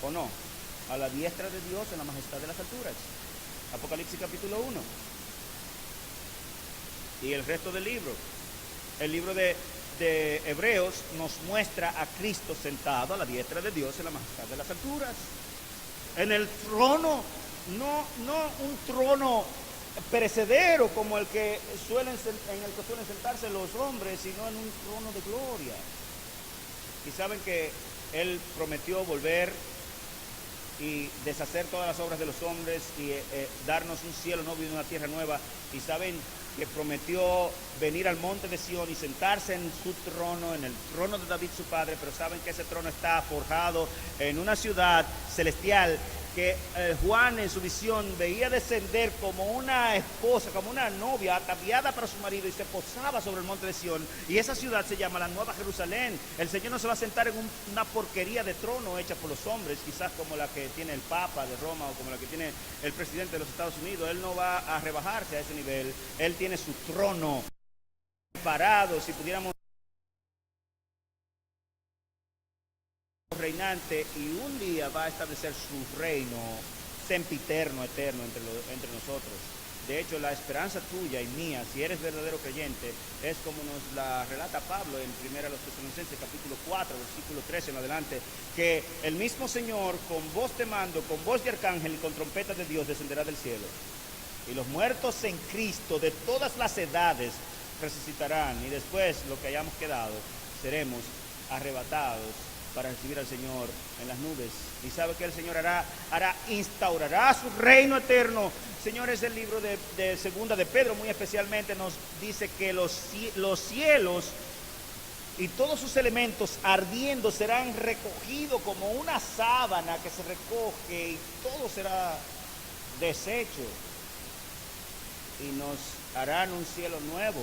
¿o no?, a la diestra de Dios en la majestad de las alturas. Apocalipsis capítulo 1. Y el resto del libro, el libro de Hebreos, nos muestra a Cristo sentado a la diestra de Dios en la majestad de las alturas. En el trono, no un trono perecedero como en el que suelen sentarse los hombres, sino en un trono de gloria. Y saben que Él prometió volver y deshacer todas las obras de los hombres y darnos un cielo nuevo y una tierra nueva. Y saben que prometió venir al monte de Sión y sentarse en su trono, en el trono de David su padre, pero saben que ese trono está forjado en una ciudad celestial que Juan en su visión veía descender como una esposa, como una novia ataviada para su marido, y se posaba sobre el monte de Sión, y esa ciudad se llama la Nueva Jerusalén. El Señor no se va a sentar en una porquería de trono hecha por los hombres, quizás como la que tiene el Papa de Roma o como la que tiene el presidente de los Estados Unidos. Él no va a rebajarse a ese nivel. Él tiene su trono parado, si pudiéramos, reinante, y un día va a establecer su reino sempiterno, eterno entre nosotros. De hecho, la esperanza tuya y mía, si eres verdadero creyente, es como nos la relata Pablo en 1 Tesalonicenses capítulo 4, versículo 13 en adelante, que el mismo Señor con voz de mando, con voz de arcángel y con trompeta de Dios descenderá del cielo. Y los muertos en Cristo de todas las edades resucitarán, y después lo que hayamos quedado seremos arrebatados para recibir al Señor en las nubes. Y sabe que el Señor instaurará su reino eterno. Señores, el libro de segunda de Pedro muy especialmente nos dice que los cielos y todos sus elementos ardiendo serán recogidos como una sábana que se recoge, y todo será deshecho, y nos harán un cielo nuevo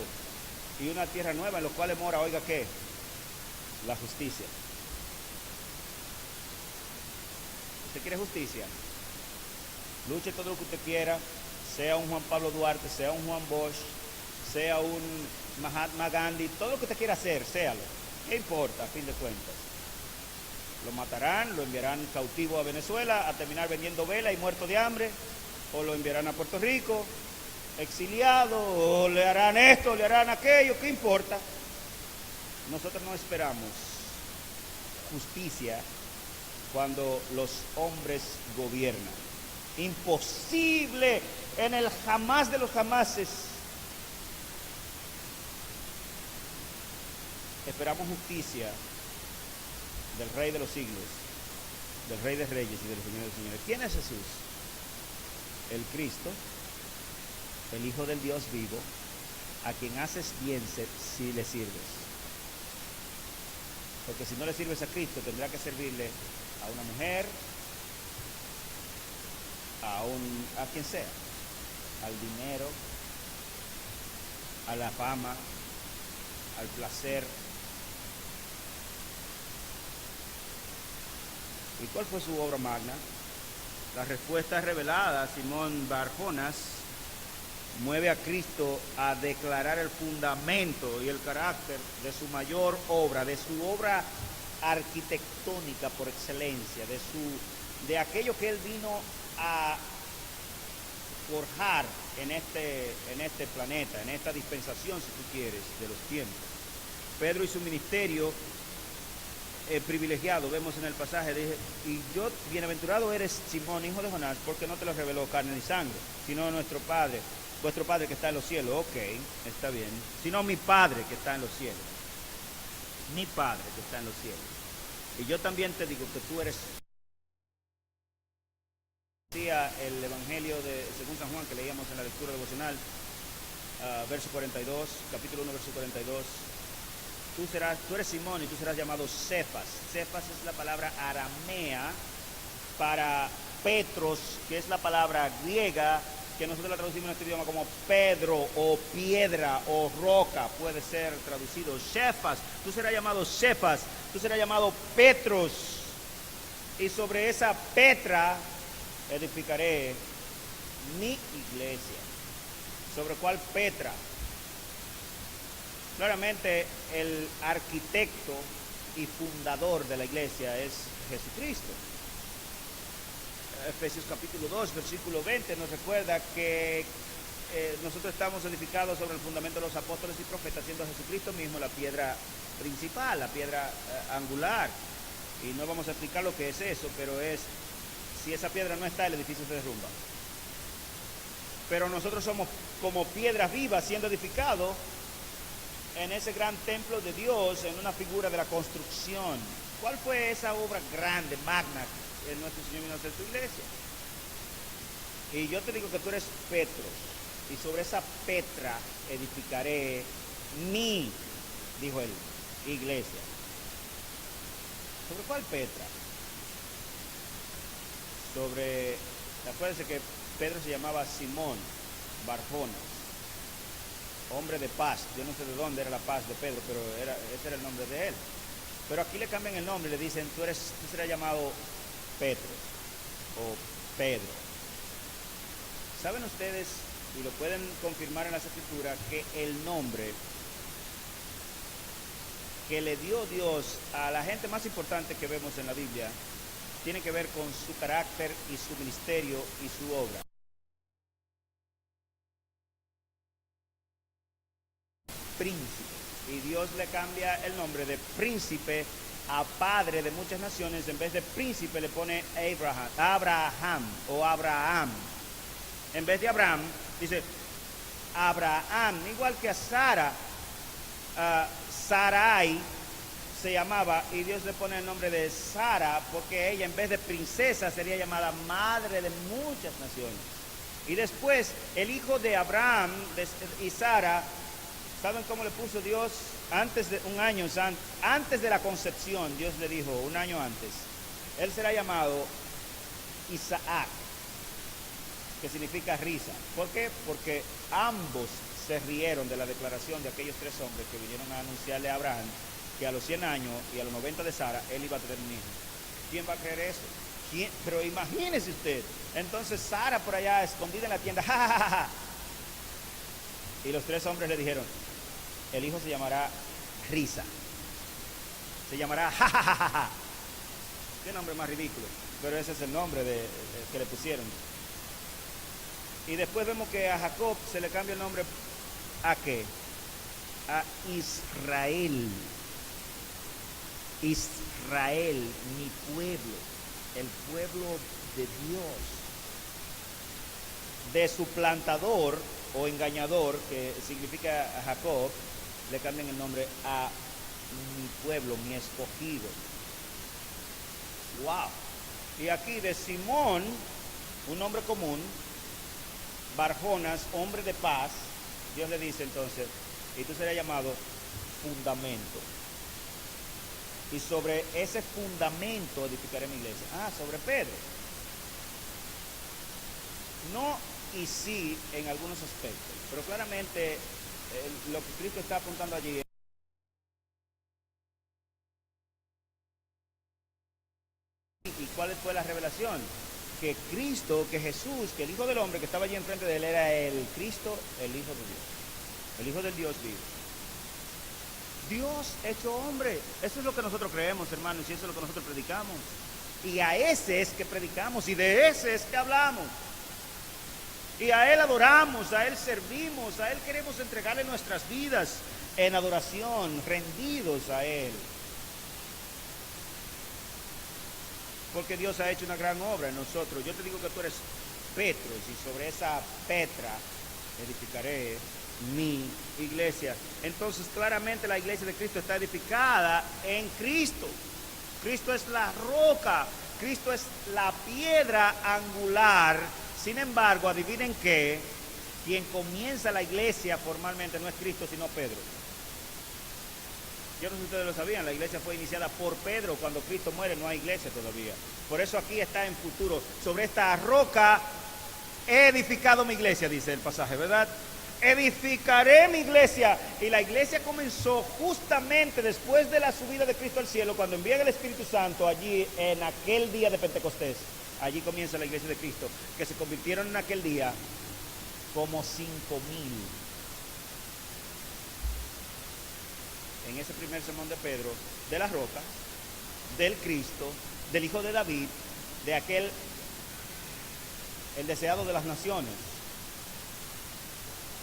y una tierra nueva en los cuales mora, oiga, ¿qué? La justicia. ¿Usted quiere justicia? Luche todo lo que usted quiera, sea un Juan Pablo Duarte, sea un Juan Bosch, sea un Mahatma Gandhi, todo lo que usted quiera hacer, séalo. ¿Qué importa a fin de cuentas? Lo matarán, lo enviarán cautivo a Venezuela a terminar vendiendo vela y muerto de hambre, o lo enviarán a Puerto Rico exiliado, o le harán esto, o le harán aquello, ¿qué importa? Nosotros no esperamos justicia cuando los hombres gobiernan. Imposible, en el jamás de los jamases. Esperamos justicia del Rey de los siglos, del Rey de Reyes y del Señor de Señores. ¿Quién es Jesús? El Cristo, el Hijo del Dios vivo, a quien haces bien si le sirves. Porque si no le sirves a Cristo, tendrá que servirle a una mujer, a quien sea, al dinero, a la fama, al placer. ¿Y cuál fue su obra magna? La respuesta revelada, Simón Barjonas mueve a Cristo a declarar el fundamento y el carácter de su mayor obra, de su obra arquitectónica por excelencia, de aquello que él vino a forjar en este planeta, en esta dispensación, si tú quieres, de los tiempos. Pedro y su ministerio privilegiado, vemos en el pasaje, dice, y yo, bienaventurado eres Simón, hijo de Jonás, porque no te lo reveló carne ni sangre, sino nuestro Padre, vuestro Padre que está en los cielos. Ok, está bien. Sino mi Padre que está en los cielos. Mi Padre que está en los cielos. Y yo también te digo que tú eres el Evangelio según San Juan que leíamos en la lectura devocional, verso 42, capítulo 1, verso 42. Tú eres Simón y tú serás llamado Cefas. Cefas es la palabra aramea para Petros, que es la palabra griega que nosotros la traducimos en este idioma como Pedro o piedra o roca, puede ser traducido. Cefas, tú serás llamado Cefas, tú serás llamado Petros, y sobre esa Petra edificaré mi iglesia. ¿Sobre cuál Petra? Claramente el arquitecto y fundador de la iglesia es Jesucristo. Efesios capítulo 2, versículo 20 nos recuerda que nosotros estamos edificados sobre el fundamento de los apóstoles y profetas, siendo Jesucristo mismo la piedra principal, la piedra angular. Y no vamos a explicar lo que es eso, pero si esa piedra no está, el edificio se derrumba. Pero nosotros somos como piedras vivas siendo edificados en ese gran templo de Dios, en una figura de la construcción. ¿Cuál fue esa obra grande, magna, en nuestro Señor y nuestra iglesia? Y yo te digo que tú eres Petros, y sobre esa Petra edificaré mi, dijo él, iglesia. ¿Sobre cuál Petra? Acuérdense que Pedro se llamaba Simón Barjonas, hombre de paz. Yo no sé de dónde era la paz de Pedro, pero ese era el nombre de él. Pero aquí le cambian el nombre y le dicen, tú serás llamado Petro o Pedro. ¿Saben ustedes, y lo pueden confirmar en las escrituras, que el nombre que le dio Dios a la gente más importante que vemos en la Biblia tiene que ver con su carácter y su ministerio y su obra? Príncipe. Y Dios le cambia el nombre de príncipe a padre de muchas naciones. En vez de príncipe le pone Abraham o Abraham. En vez de Abraham dice Abraham, igual que a Sara. Sarai se llamaba, y Dios le pone el nombre de Sara porque ella en vez de princesa sería llamada madre de muchas naciones. Y después el hijo de Abraham y Sara, ¿saben cómo le puso Dios? Antes de la concepción, Dios le dijo, un año antes, él será llamado Isaac, que significa risa. ¿Por qué? Porque ambos se rieron de la declaración de aquellos tres hombres que vinieron a anunciarle a Abraham que a los 100 años y a los 90 de Sara, él iba a tener un hijo. ¿Quién va a creer eso? ¿Quién? Pero imagínese usted, entonces Sara por allá escondida en la tienda, ¡ja, ja, ja, ja! Y los tres hombres le dijeron, el hijo se llamará Risa, se llamará ¡ja, ja, ja, ja, ja! Qué nombre más ridículo, pero ese es el nombre que le pusieron. Y después vemos que a Jacob se le cambia el nombre, ¿a qué? A Israel. Israel, mi pueblo, el pueblo de Dios. De su plantador o engañador, que significa Jacob, le cambian el nombre a mi pueblo, mi escogido. ¡Wow! Y aquí de Simón, un nombre común, Barjonas, hombre de paz, Dios le dice entonces, y tú serás llamado fundamento. Y sobre ese fundamento edificaré mi iglesia. Sobre Pedro. No y sí en algunos aspectos, pero claramente lo que Cristo está apuntando allí es ¿y cuál fue la revelación? Que Cristo, que Jesús, que el Hijo del Hombre que estaba allí enfrente de él era el Cristo, el Hijo de Dios, el Hijo del Dios vivo. Dios hecho hombre. Eso es lo que nosotros creemos, hermanos, y eso es lo que nosotros predicamos. Y a ese es que predicamos, y de ese es que hablamos. Y a Él adoramos, a Él servimos, a Él queremos entregarle nuestras vidas en adoración, rendidos a Él. Porque Dios ha hecho una gran obra en nosotros. Yo te digo que tú eres Petros, y sobre esa Petra edificaré mi iglesia. Entonces claramente la iglesia de Cristo está edificada en Cristo. Cristo es la roca, Cristo es la piedra angular. Sin embargo, adivinen qué, quien comienza la iglesia formalmente no es Cristo, sino Pedro. Yo no sé si ustedes lo sabían, la iglesia fue iniciada por Pedro. Cuando Cristo muere no hay iglesia todavía. Por eso aquí está en futuro. Sobre esta roca he edificado mi iglesia, dice el pasaje, ¿verdad? Edificaré mi iglesia. Y la iglesia comenzó justamente después de la subida de Cristo al cielo, cuando envía el Espíritu Santo allí en aquel día de Pentecostés. Allí comienza la iglesia de Cristo, que se convirtieron en aquel día como 5,000. En ese primer sermón de Pedro, de la roca, del Cristo, del Hijo de David, de aquel, el deseado de las naciones,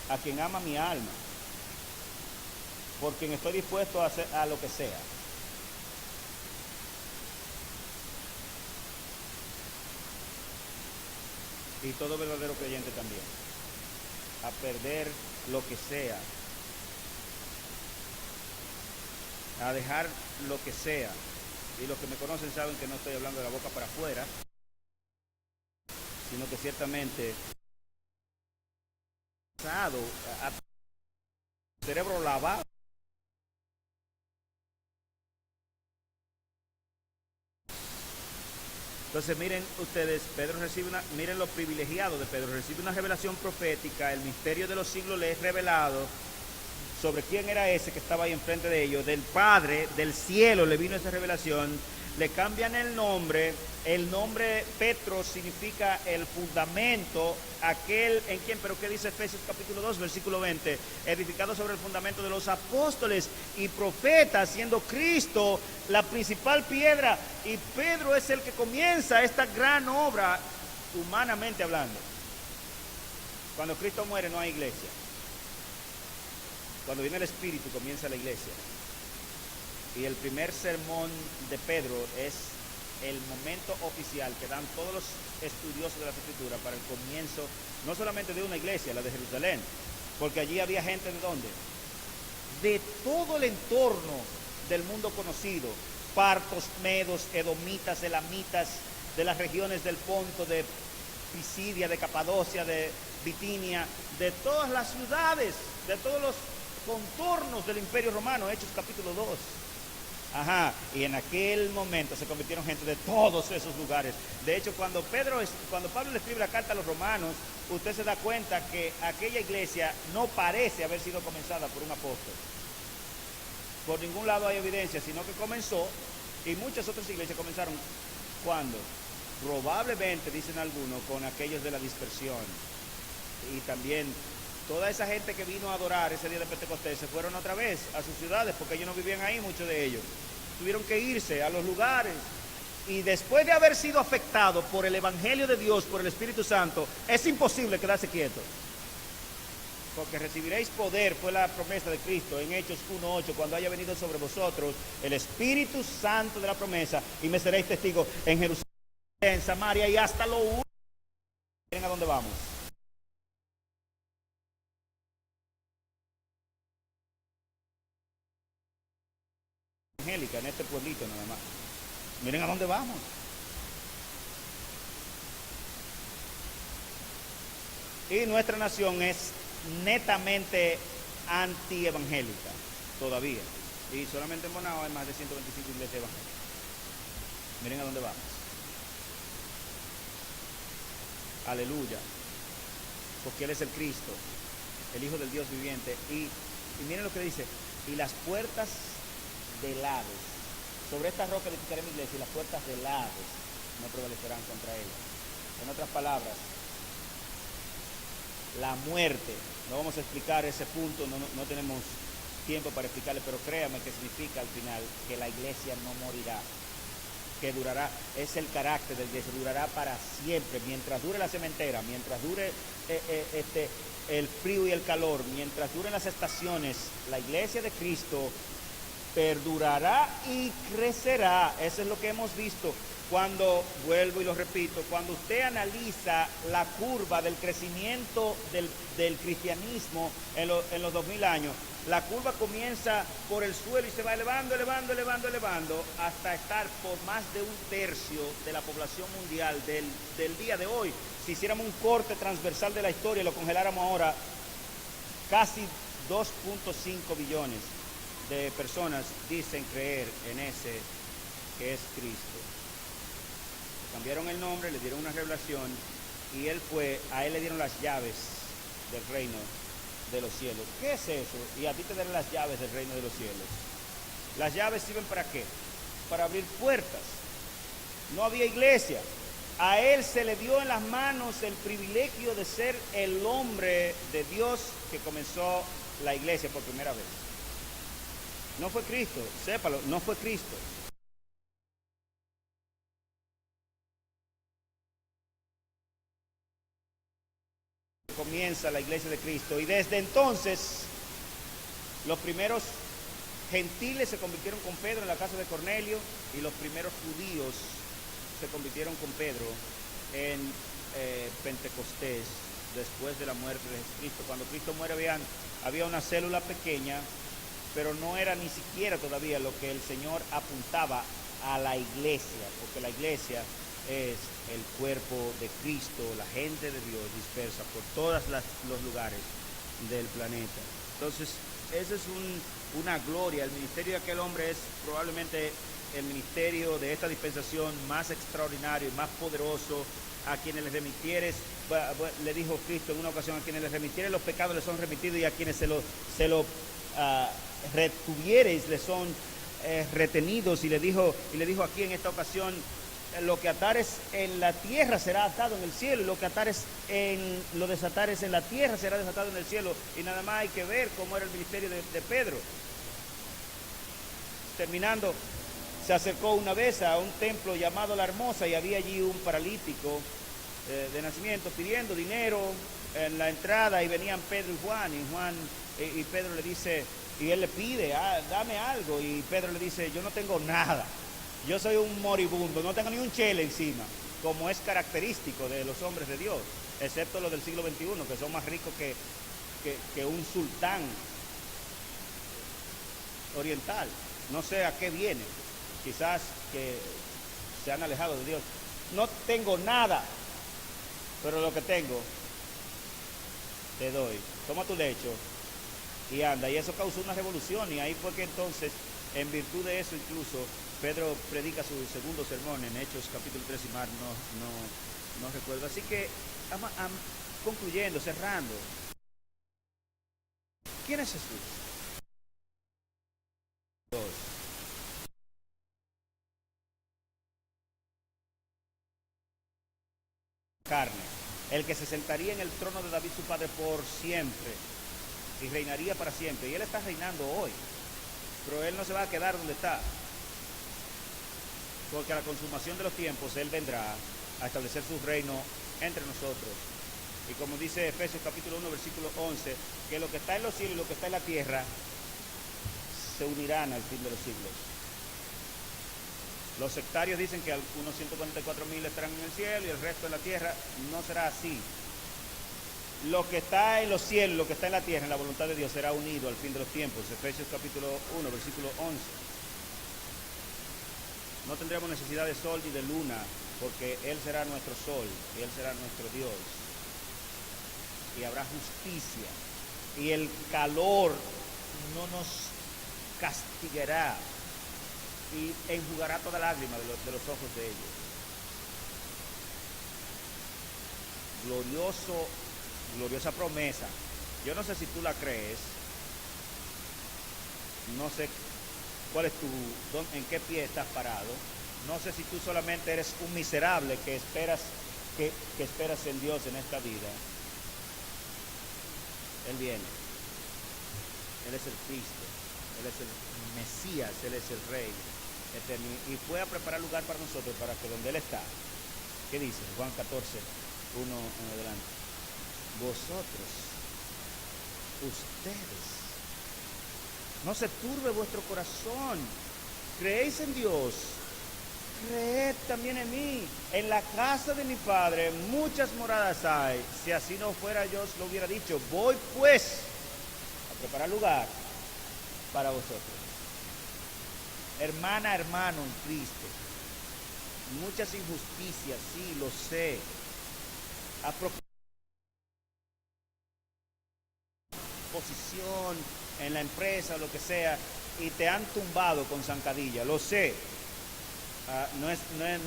a quien ama mi alma, por quien estoy dispuesto a hacer a lo que sea. Y todo verdadero creyente también, a perder lo que sea, a dejar lo que sea. Y los que me conocen saben que no estoy hablando de la boca para afuera, sino que ciertamente a cerebro lavado. Entonces miren ustedes, miren lo privilegiado de Pedro, recibe una revelación profética, el misterio de los siglos le es revelado. Sobre quién era ese que estaba ahí enfrente de ellos, del Padre, del cielo le vino esa revelación, le cambian el nombre Petro significa el fundamento, aquel en quien, pero ¿qué dice Efesios capítulo 2, versículo 20? Edificado sobre el fundamento de los apóstoles y profetas, siendo Cristo la principal piedra, y Pedro es el que comienza esta gran obra, humanamente hablando. Cuando Cristo muere no hay iglesia. Cuando viene el Espíritu comienza la iglesia. Y el primer sermón de Pedro es el momento oficial que dan todos los estudiosos de la Escritura para el comienzo, no solamente de una iglesia, la de Jerusalén, porque allí había gente de ¿dónde? De todo el entorno del mundo conocido, partos, medos, edomitas, elamitas, de las regiones del Ponto, de Pisidia, de Capadocia, de Bitinia, de todas las ciudades, de todos los contornos del Imperio Romano, Hechos capítulo 2. Ajá, y en aquel momento se convirtieron gente de todos esos lugares. De hecho, cuando Pablo le escribe la carta a los romanos, usted se da cuenta que aquella iglesia no parece haber sido comenzada por un apóstol. Por ningún lado hay evidencia, sino que comenzó, y muchas otras iglesias comenzaron, ¿cuándo? Probablemente, dicen algunos, con aquellos de la dispersión. Y también toda esa gente que vino a adorar ese día de Pentecostés se fueron otra vez a sus ciudades, porque ellos no vivían ahí, muchos de ellos. Tuvieron que irse a los lugares. Y después de haber sido afectados por el Evangelio de Dios, por el Espíritu Santo, es imposible quedarse quieto. Porque recibiréis poder, fue la promesa de Cristo en Hechos 1:8, cuando haya venido sobre vosotros el Espíritu Santo de la promesa, y me seréis testigos en Jerusalén, en Samaria y hasta lo último. ¿Miren a dónde vamos? Angélica, en este pueblito nada más. Miren a dónde vamos. Y nuestra nación es netamente anti-evangélica todavía. Y solamente en Bonao hay más de 125 iglesias evangélicas. Miren a dónde vamos. Aleluya. Porque Él es el Cristo, el Hijo del Dios viviente. Y miren lo que dice. Y las puertas del Hades, sobre esta roca edificaré mi iglesia, y las puertas del Hades no prevalecerán contra ella. En otras palabras, la muerte, no vamos a explicar ese punto, no tenemos tiempo para explicarle, pero créame que significa al final que la iglesia no morirá, que durará, es el carácter de la iglesia, durará para siempre, mientras dure la cementera, mientras dure el frío y el calor, mientras duren las estaciones, la iglesia de Cristo perdurará y crecerá. Eso es lo que hemos visto cuando, vuelvo y lo repito, cuando usted analiza la curva del crecimiento del cristianismo en los 2000 años, la curva comienza por el suelo y se va elevando, hasta estar por más de un tercio de la población mundial del día de hoy. Si hiciéramos un corte transversal de la historia y lo congeláramos ahora, casi 2.5 billones de personas dicen creer en ese que es Cristo. Le cambiaron el nombre, le dieron una revelación y a él le dieron las llaves del reino de los cielos. ¿Qué es eso? Y a ti te darán las llaves del reino de los cielos. Las llaves sirven ¿para qué? Para abrir puertas. No había iglesia. A él se le dio en las manos el privilegio de ser el hombre de Dios que comenzó la iglesia por primera vez. No fue Cristo, sépalo, no fue Cristo. Comienza la iglesia de Cristo y desde entonces los primeros gentiles se convirtieron con Pedro en la casa de Cornelio y los primeros judíos se convirtieron con Pedro en Pentecostés después de la muerte de Jesucristo. Cuando Cristo muere, había una célula pequeña, pero no era ni siquiera todavía lo que el Señor apuntaba a la iglesia, porque la iglesia es el cuerpo de Cristo, la gente de Dios dispersa por todos los lugares del planeta. Entonces, esa es una gloria. El ministerio de aquel hombre es probablemente el ministerio de esta dispensación más extraordinario y más poderoso. A quienes les remitieres, le dijo Cristo en una ocasión, a quienes les remitieres los pecados les son remitidos y a quienes se lo retuviereis les son retenidos. Y le dijo aquí en esta ocasión, lo que atares en la tierra será atado en el cielo, y lo desatares en la tierra será desatado en el cielo. Y nada más hay que ver cómo era el ministerio de Pedro. Terminando, se acercó una vez a un templo llamado La Hermosa y había allí un paralítico de nacimiento pidiendo dinero en la entrada, y venían Pedro y Juan, y Pedro le dice, y él le pide, dame algo, y Pedro le dice, yo no tengo nada, yo soy un moribundo, no tengo ni un chele encima, como es característico de los hombres de Dios, excepto los del siglo XXI, que son más ricos que un sultán oriental. No sé a qué viene, quizás que se han alejado de Dios. No tengo nada, pero lo que tengo te doy. Toma tu lecho y anda. Y eso causó una revolución, y ahí fue que entonces, en virtud de eso, incluso Pedro predica su segundo sermón en Hechos capítulo 3 y más, no recuerdo. Así que, concluyendo, cerrando, ¿quién es Jesús? Carne, el que se sentaría en el trono de David su padre por siempre y reinaría para siempre. Y él está reinando hoy, pero él no se va a quedar donde está, porque a la consumación de los tiempos él vendrá a establecer su reino entre nosotros. Y como dice Efesios capítulo 1 versículo 11, que lo que está en los cielos y lo que está en la tierra se unirán al fin de los siglos. Los sectarios dicen que algunos 144,000 estarán en el cielo y el resto en la tierra. No será así. Lo que está en los cielos, lo que está en la tierra, en la voluntad de Dios, será unido al fin de los tiempos. Efesios capítulo 1, versículo 11. No tendremos necesidad de sol ni de luna, porque Él será nuestro sol y Él será nuestro Dios. Y habrá justicia, y el calor no nos castigará, y enjugará toda lágrima de los ojos de ellos. Gloriosa promesa. Yo no sé si tú la crees, no sé cuál es en qué pie estás parado, no sé si tú solamente eres un miserable que esperas en Dios en esta vida. Él viene, Él es el Cristo, Él es el Mesías, Él es el Rey eterno, y fue a preparar lugar para nosotros, para que donde Él está, ¿qué dice? Juan 14, 1 en adelante. Ustedes No se turbe vuestro corazón. Creéis en Dios, creed también en mí. En la casa de mi Padre muchas moradas hay. Si así no fuera, yo os lo hubiera dicho. Voy pues a preparar lugar para vosotros. Hermana, hermano en Cristo, muchas injusticias, sí, lo sé. Posición en la empresa o lo que sea, y te han tumbado con zancadilla, lo sé. No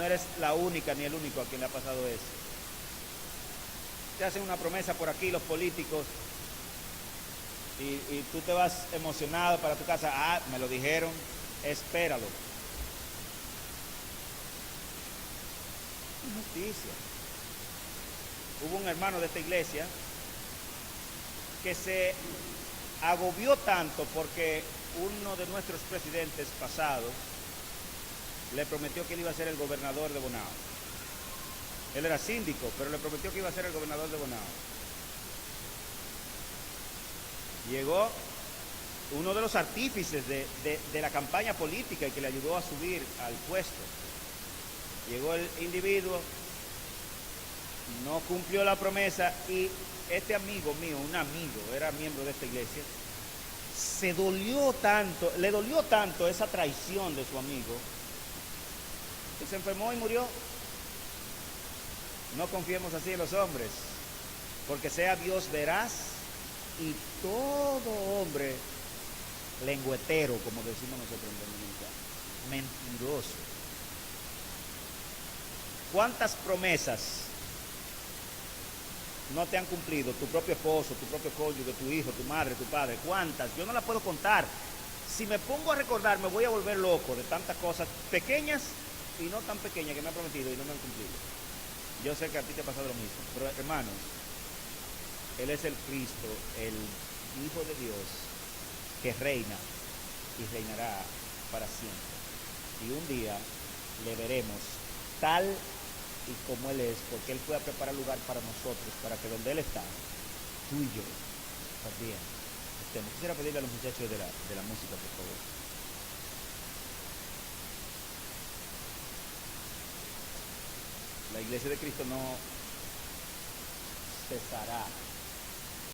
eres la única ni el único a quien le ha pasado eso. Te hacen una promesa por aquí los políticos y tú te vas emocionado para tu casa. Me lo dijeron, espéralo. Injusticia. Hubo un hermano de esta iglesia que se agobió tanto porque uno de nuestros presidentes pasados le prometió que él iba a ser el gobernador de Bonao. Él era síndico, pero le prometió que iba a ser el gobernador de Bonao. Llegó uno de los artífices de la campaña política y que le ayudó a subir al puesto. Llegó el individuo, no cumplió la promesa y este amigo mío, un amigo, era miembro de esta iglesia, le dolió tanto esa traición de su amigo, que se enfermó y murió. No confiemos así en los hombres, porque sea Dios veraz y todo hombre lengüetero, como decimos nosotros en Dominicana, mentiroso. ¿Cuántas promesas no te han cumplido tu propio esposo, tu propio cónyuge, tu hijo, tu madre, tu padre? ¿Cuántas? Yo no las puedo contar. Si me pongo a recordar, me voy a volver loco de tantas cosas pequeñas y no tan pequeñas que me han prometido y no me han cumplido. Yo sé que a ti te ha pasado lo mismo, pero hermanos, Él es el Cristo, el Hijo de Dios, que reina y reinará para siempre. Y un día le veremos tal y como Él es, porque Él fue a preparar lugar para nosotros, para que donde Él está, tú y yo también estemos. Quisiera pedirle a los muchachos de la música, por favor. La iglesia de Cristo no cesará